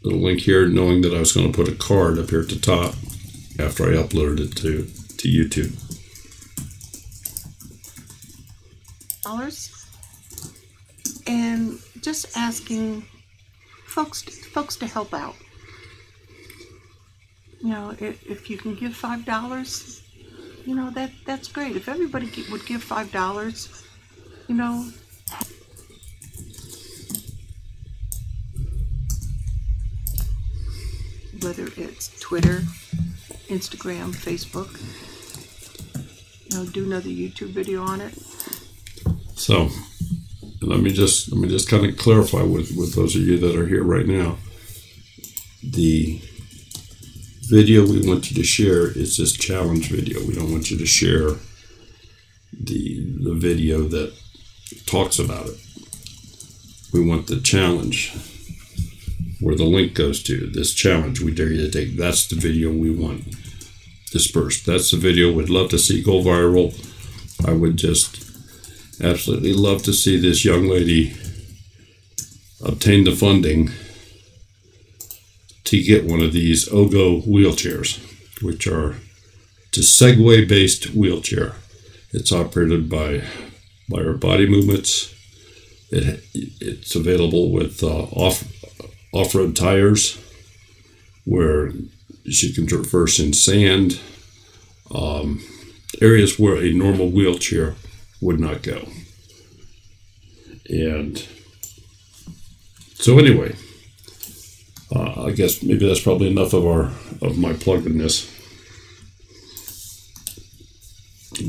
little link here, knowing that I was going to put a card up here at the top after I uploaded it to YouTube. And just asking folks to help out. You know, if you can give $5, you know, that's great. If everybody would give $5, you know. Whether it's Twitter, Instagram, Facebook, you know, do another YouTube video on it. So let me just kind of clarify with those of you that are here right now. The video we want you to share is this challenge video. We don't want you to share the video that talks about it. We want the challenge where the link goes to. This challenge we dare you to take. That's the video we want dispersed. That's the video we'd love to see go viral. I would just absolutely love to see this young lady obtain the funding to get one of these OGO wheelchairs, which are a Segway-based wheelchair. It's operated by her body movements. It's available with off-road tires, where she can traverse in sand, areas where a normal wheelchair would not go. And so anyway, I guess maybe that's probably enough of my pluggedness.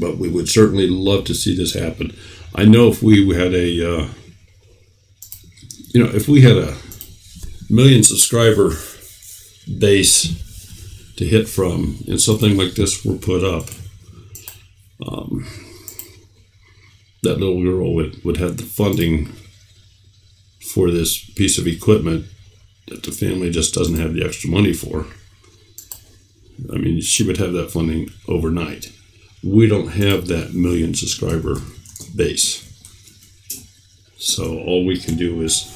But we would certainly love to see this happen. I know if we had if we had a million subscriber base to hit from, and something like this were put up, that little girl would have the funding for this piece of equipment that the family just doesn't have the extra money for. I mean, she would have that funding overnight. We don't have that million subscriber base. So all we can do is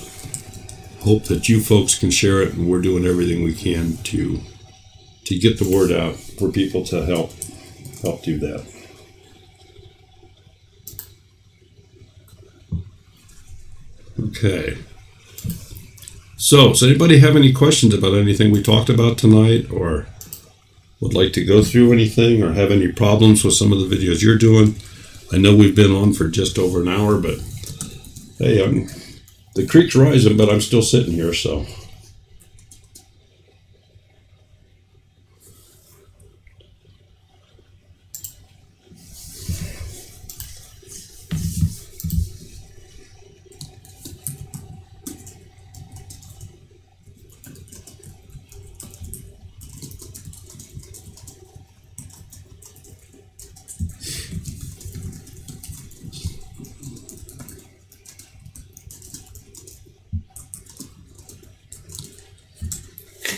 hope that you folks can share it, and we're doing everything we can to get the word out for people to help do that. Okay. So, does anybody have any questions about anything we talked about tonight, or would like to go through anything, or have any problems with some of the videos you're doing? I know we've been on for just over an hour, but hey, the creek's rising, but I'm still sitting here, so.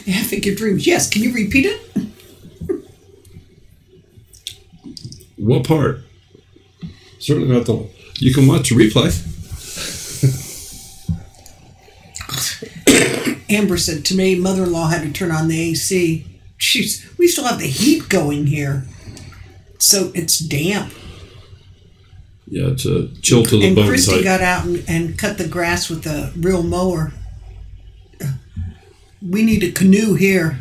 Half of your dreams. Yes, can you repeat it? What part? Certainly not the. You can watch the replay. Amber said to me, mother-in-law had to turn on the AC. We still have the heat going here, so it's damp. Yeah, it's a chill to the and bone Christy type. got out and cut the grass with a real mower. We need a canoe here.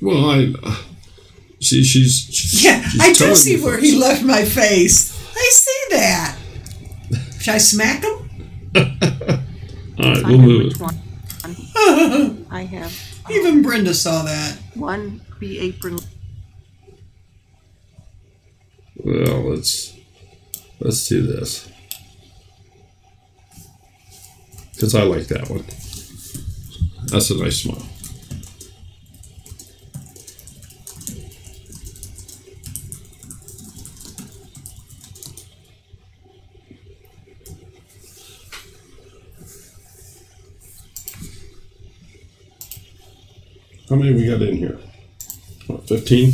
Well, she's yeah, I do telling see me where folks. he left my face. I see that. Should I smack him? All right, we'll move it. I have Even Brenda saw that. one be apron. Well, let's do this, because I like that one. That's a nice smile. How many we got in here? What, 15?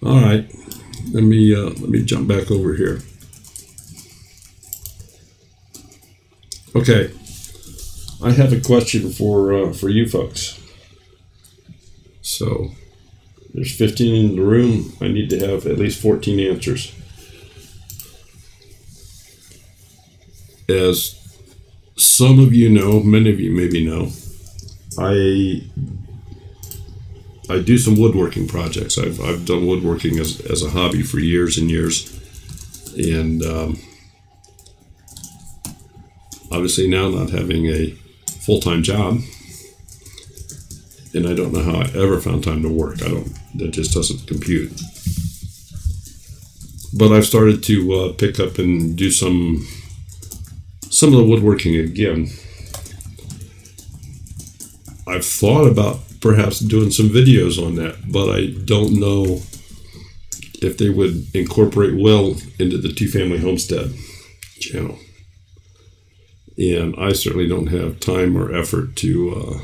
All right. Let me jump back over here. Okay. I have a question for you folks. So there's 15 in the room. I need to have at least 14 answers. As some of you know, many of you maybe know, I do some woodworking projects. I've done woodworking as a hobby for years and years, and obviously now not having a full-time job, and I don't know how I ever found time to work. That just doesn't compute. But I've started to pick up and do some of the woodworking again. I've thought about perhaps doing some videos on that, but I don't know if they would incorporate well into the Two Family Homestead channel. And I certainly don't have time or effort to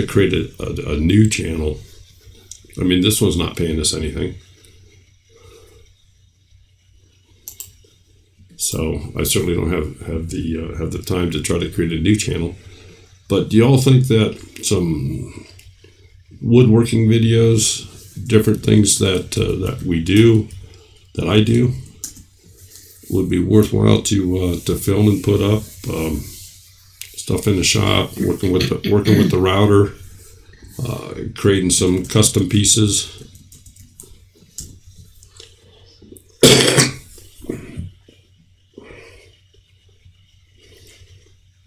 create a new channel. I mean, this one's not paying us anything. So I certainly don't have the time to try to create a new channel. But do y'all think that some woodworking videos, different things that we do, that I do, would be worthwhile to film and put up? Stuff in the shop, working with the router, creating some custom pieces.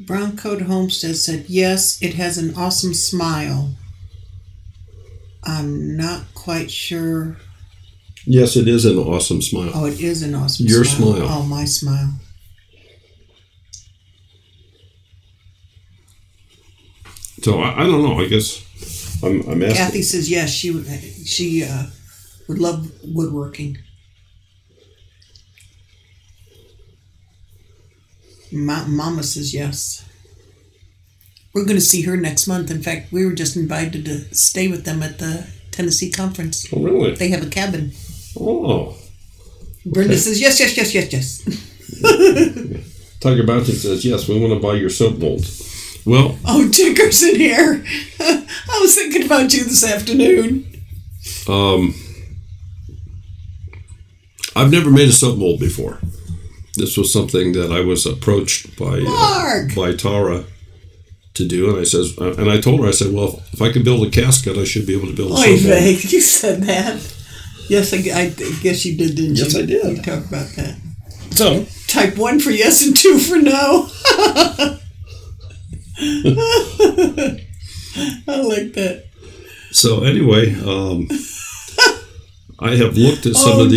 Brown Coat Homestead said, yes, it has an awesome smile. I'm not quite sure. Yes, it is an awesome smile. Oh, it is an awesome Your smile. smile. Oh, my smile. So I don't know. I guess I'm asking. Kathy says yes. She would love woodworking. Mama says yes. We're going to see her next month. In fact, we were just invited to stay with them at the Tennessee conference. Oh, really? They have a cabin. Oh. Brenda says yes. Tiger Mountain says yes. We want to buy your soap mold. Well. Oh, Ticker's in here. I was thinking about you this afternoon. I've never made a soap mold before. This was something that I was approached by Tara to do, and I told her, I said, well, if I could build a casket, I should be able to build a soap mold. You said that. Yes, I guess you did, didn't you? Yes, I did. We talked about that. So type 1 for yes and 2 for no. I like that. So anyway, I have looked at some of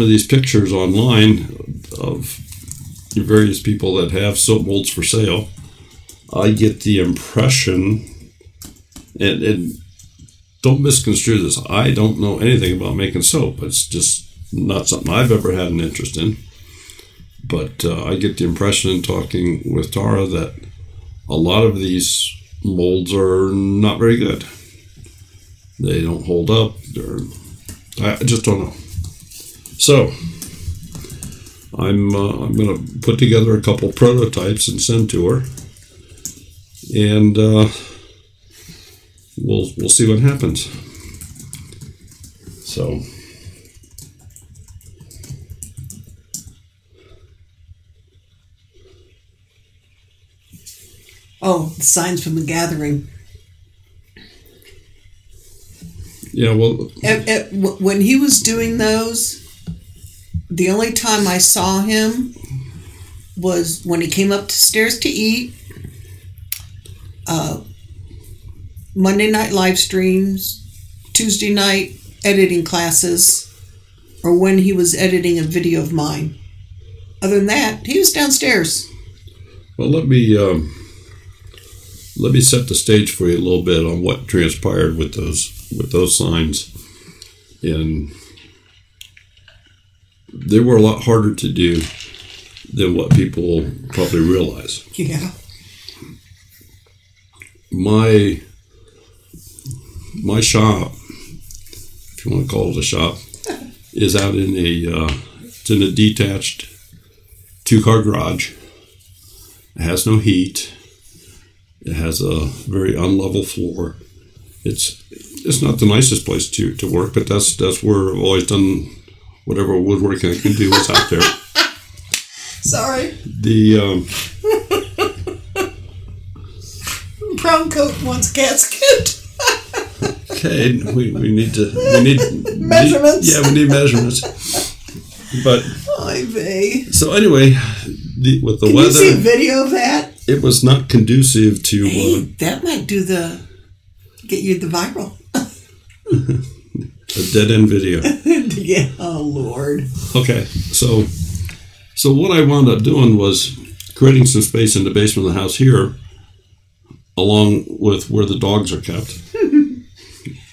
these pictures online of various people that have soap molds for sale. I get the impression, and don't misconstrue this, I don't know anything about making soap. It's just not something I've ever had an interest in. But I get the impression in talking with Tara that a lot of these molds are not very good. They don't hold up. I just don't know. So I'm going to put together a couple prototypes and send to her, and we'll see what happens. So. Oh, the signs from the gathering. Yeah, well. When he was doing those, the only time I saw him was when he came upstairs to eat, Monday night live streams, Tuesday night editing classes, or when he was editing a video of mine. Other than that, he was downstairs. Well, let me set the stage for you a little bit on what transpired with those signs. And they were a lot harder to do than what people probably realize. Yeah. My shop, if you want to call it a shop, is out in it's in a detached 2-car garage. It has no heat. It has a very unlevel floor. It's not the nicest place to work, but that's where I've always done whatever woodworking I can do is out there. Sorry. The brown coat wants casket. Okay, we need measurements. We need measurements. But so anyway, with the Can weather, you see a video of that? It was not conducive to. That might get you the viral. A dead end video. Yeah. Oh Lord. Okay, so what I wound up doing was creating some space in the basement of the house here, along with where the dogs are kept,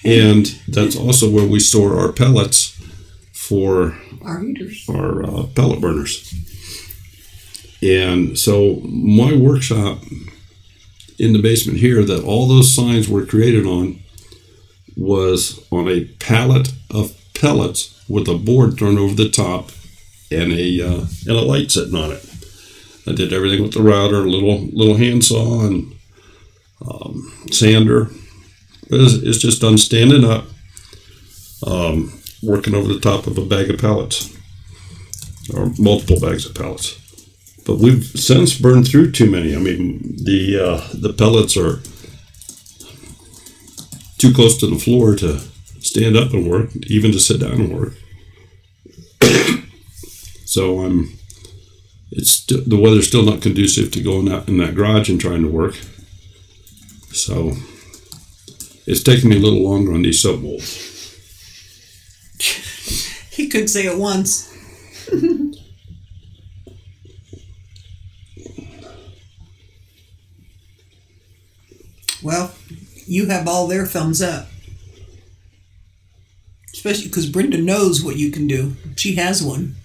and that's also where we store our pellets for our heaters, our pellet burners. And so my workshop in the basement here that all those signs were created on was on a pallet of pellets with a board thrown over the top and a light sitting on it. I did everything with the router, a little handsaw and sander. It's just done standing up, working over the top of a bag of pellets, or multiple bags of pellets. But we've since burned through too many. I mean, the pellets are too close to the floor to stand up and work, even to sit down and work. So the weather's still not conducive to going out in that garage and trying to work. So It's taking me a little longer on these soap molds. He could say it once. Well, you have all their thumbs up. Especially because Brenda knows what you can do. She has one.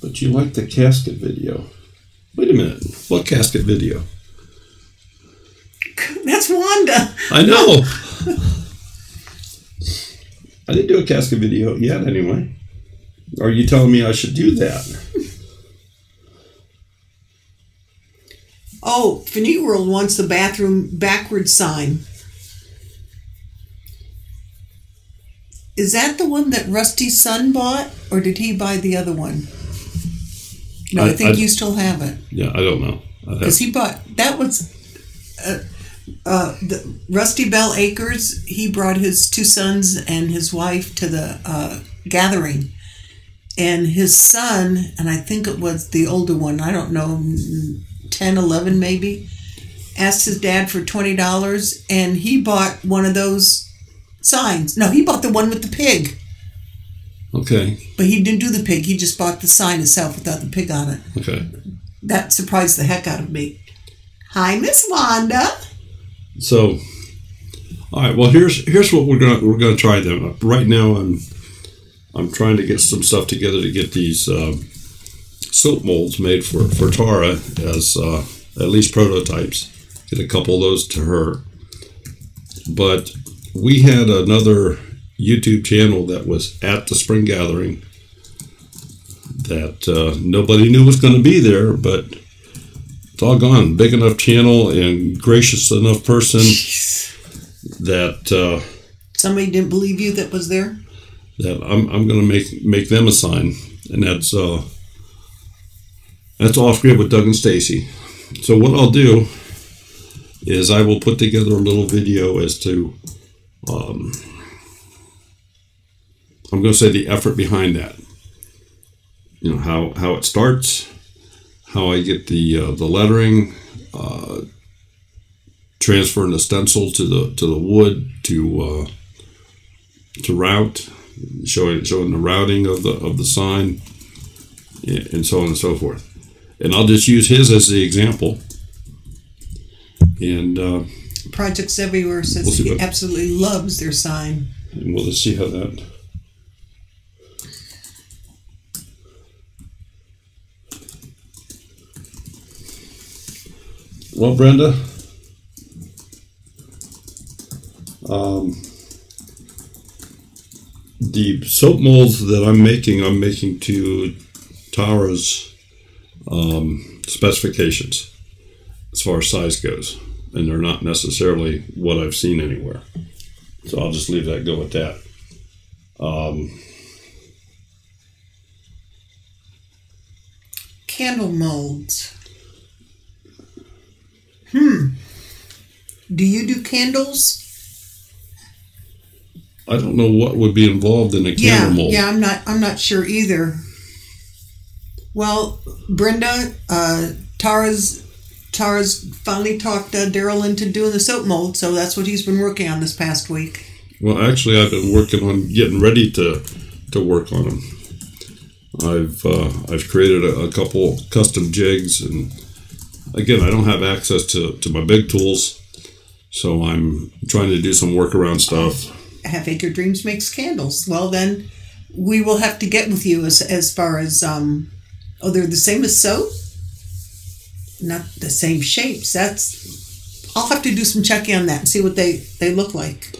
But you like the casket video. Wait a minute. What casket video? That's Wanda. I know. I didn't do a casket video yet anyway. Are you telling me I should do that? Oh, Finite World wants the bathroom backwards sign. Is that the one that Rusty's son bought? Or did he buy the other one? No, I think you still have it. Yeah, I don't know. Because he bought, that was, the Rusty Bell Acres, he brought his two sons and his wife to the gathering. And his son, and I think it was the older one, I don't know, 10, 11 maybe, asked his dad for $20, and he bought one of those signs. No, he bought the one with the pig. Okay. But he didn't do the pig. He just bought the sign itself without the pig on it. Okay. That surprised the heck out of me. Hi, Miss Wanda. So, all right. Well, here's what we're gonna try then. Right now, I'm trying to get some stuff together to get these soap molds made for Tara as at least prototypes. Get a couple of those to her. But we had another YouTube channel that was at the spring gathering that nobody knew was going to be there, but doggone, big enough channel and gracious enough person that somebody didn't believe you that was there. That I'm going to make them a sign, and that's off grid with Doug and Stacy. So what I'll do is I will put together a little video as to I'm going to say the effort behind that. You know, how it starts, how I get the lettering, transferring the stencil to the wood to route, showing the routing of the sign, and so on and so forth. And I'll just use his as the example. And Projects Everywhere says he absolutely loves their sign. And we'll just see how that. Well, Brenda, the soap molds that I'm making to Tara's specifications as far as size goes, and they're not necessarily what I've seen anywhere. So I'll just leave that go with that. Candle molds. Do you do candles? I don't know what would be involved in a candle mold. Yeah, I'm not sure either. Well, Brenda, Tara's finally talked Daryl into doing the soap mold, so that's what he's been working on this past week. Well, actually, I've been working on getting ready to work on them. I've created a couple custom jigs, and again, I don't have access to my big tools, so I'm trying to do some workaround stuff. Half Acre Dreams makes candles. Well, then we will have to get with you as far as they're the same as soap, not the same shapes. I'll have to do some checking on that and see what they look like.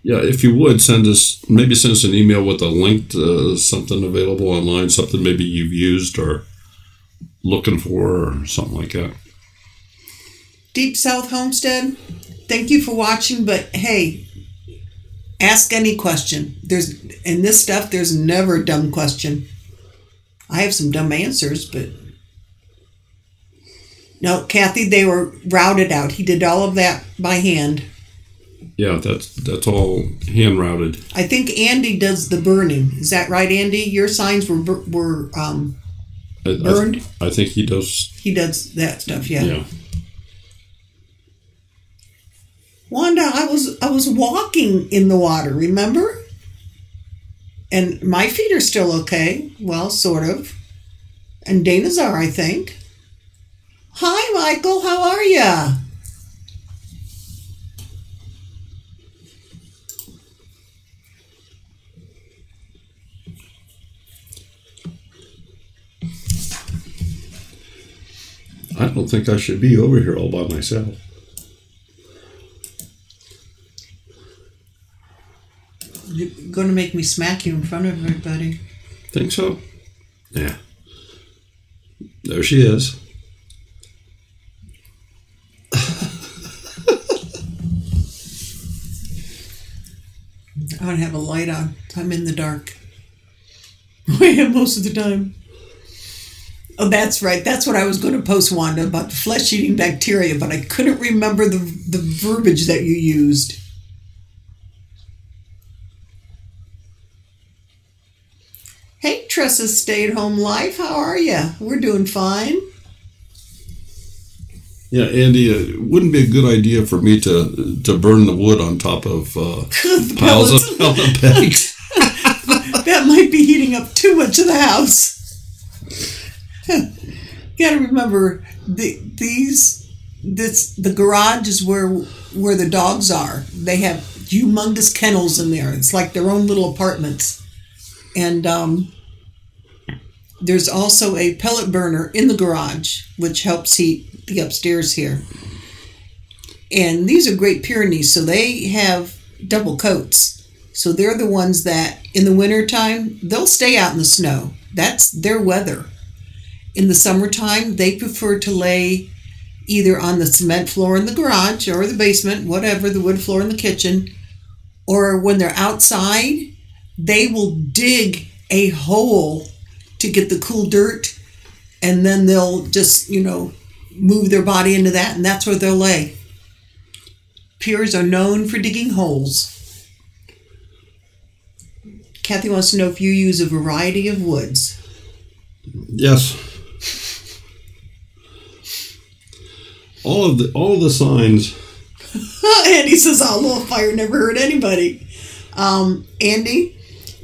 Yeah, if you would send us an email with a link to something available online, something maybe you've used or looking for or something like that. Deep South Homestead, thank you for watching, but hey, ask any question. In this stuff, there's never a dumb question. I have some dumb answers, but no, Kathy, they were routed out. He did all of that by hand. Yeah, that's all hand routed. I think Andy does the burning. Is that right, Andy? Your signs were burned? I think he does. He does that stuff, yeah. Yeah. Wanda, I was walking in the water, remember? And my feet are still okay. Well, sort of. And Dana's are, I think. Hi, Michael. How are ya? I don't think I should be over here all by myself. You're going to make me smack you in front of everybody. Think so? Yeah. There she is. I don't have a light on. I'm in the dark. I am most of the time. Oh, that's right. That's what I was going to post, Wanda, about the flesh-eating bacteria, but I couldn't remember the verbiage that you used. Hey, Tressa's stay-at-home life. How are you? We're doing fine. Yeah, Andy, it wouldn't be a good idea for me to burn the wood on top of piles of pellet bags. That might be heating up too much of the house. You got to remember, the garage is where the dogs are. They have humongous kennels in there. It's like their own little apartments. And there's also a pellet burner in the garage, which helps heat the upstairs here. And these are Great Pyrenees, so they have double coats. So they're the ones that, in the wintertime, they'll stay out in the snow. That's their weather. In the summertime, they prefer to lay either on the cement floor in the garage or the basement, whatever, the wood floor in the kitchen, or when they're outside, they will dig a hole to get the cool dirt, and then they'll just, move their body into that, and that's where they'll lay. Pyrs are known for digging holes. Kathy wants to know if you use a variety of woods. Yes. All of the signs. Andy says, "Oh, little fire never hurt anybody." Andy,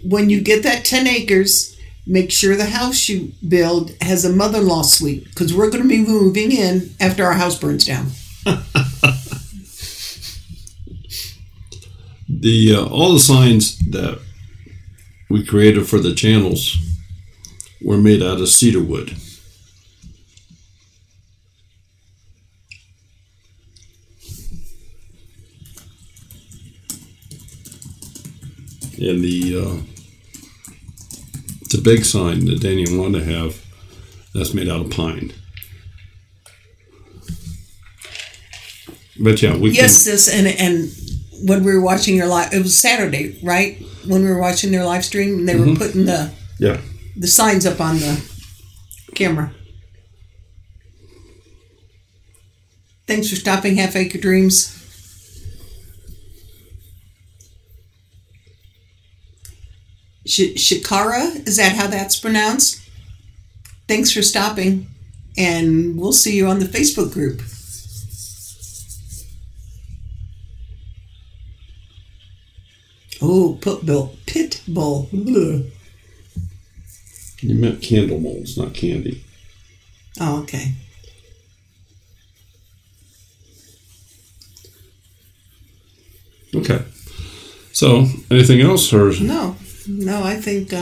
when you get that 10 acres, make sure the house you build has a mother-in-law suite, because we're going to be moving in after our house burns down. All the signs that we created for the channels were made out of cedar wood. And the big sign that Danny and Wanda have, that's made out of pine. But yeah, Yes, sis, and when we were watching your live, it was Saturday, right? When we were watching their live stream, and they were putting the signs up on the camera. Thanks for stopping, Half Acre Dreams. Shikara, is that how that's pronounced? Thanks for stopping, and we'll see you on the Facebook group. Oh, pit bull. Ugh. You meant candle molds, not candy. Oh, okay. Okay. So, anything else, or No, I think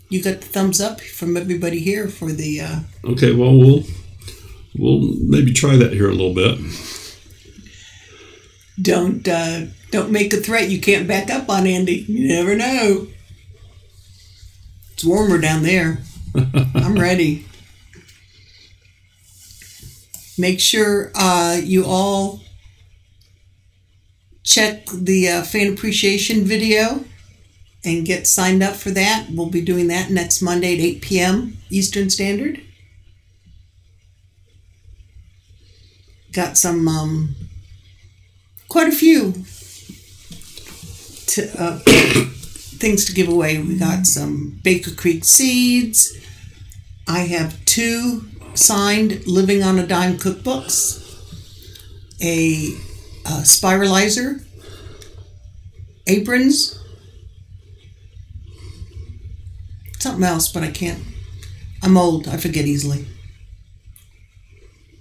you got the thumbs up from everybody here for the. Okay, well, we'll maybe try that here a little bit. Don't make a threat you can't back up on, Andy. You never know. It's warmer down there. I'm ready. Make sure you all check the fan appreciation video and get signed up for that. We'll be doing that next Monday at 8 p.m. Eastern Standard. Got some, quite a few things to give away. We got some Baker Creek seeds. I have 2 signed Living on a Dime cookbooks, a spiralizer, aprons, something else, but I can't. I'm old. I forget easily.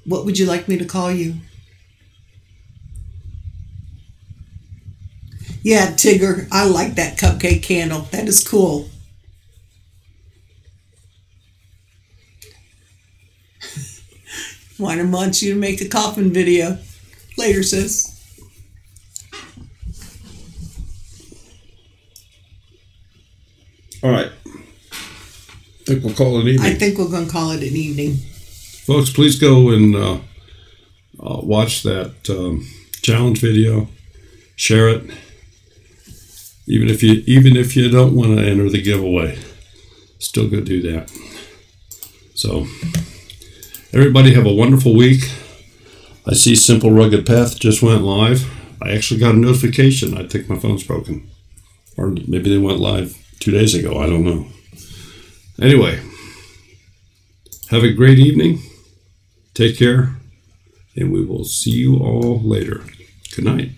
What would you like me to call you? Yeah, Tigger. I like that cupcake candle. That is cool. Winer wants you to make a coffin video. Later, sis. All right. I think we'll call it an evening. I think we're going to call it an evening. Folks, please go and watch that challenge video. Share it. Even if you don't want to enter the giveaway, still go do that. So, everybody have a wonderful week. I see Simple Rugged Path just went live. I actually got a notification. I think my phone's broken. Or maybe they went live 2 days ago. I don't know. Anyway, have a great evening. Take care. And we will see you all later. Good night.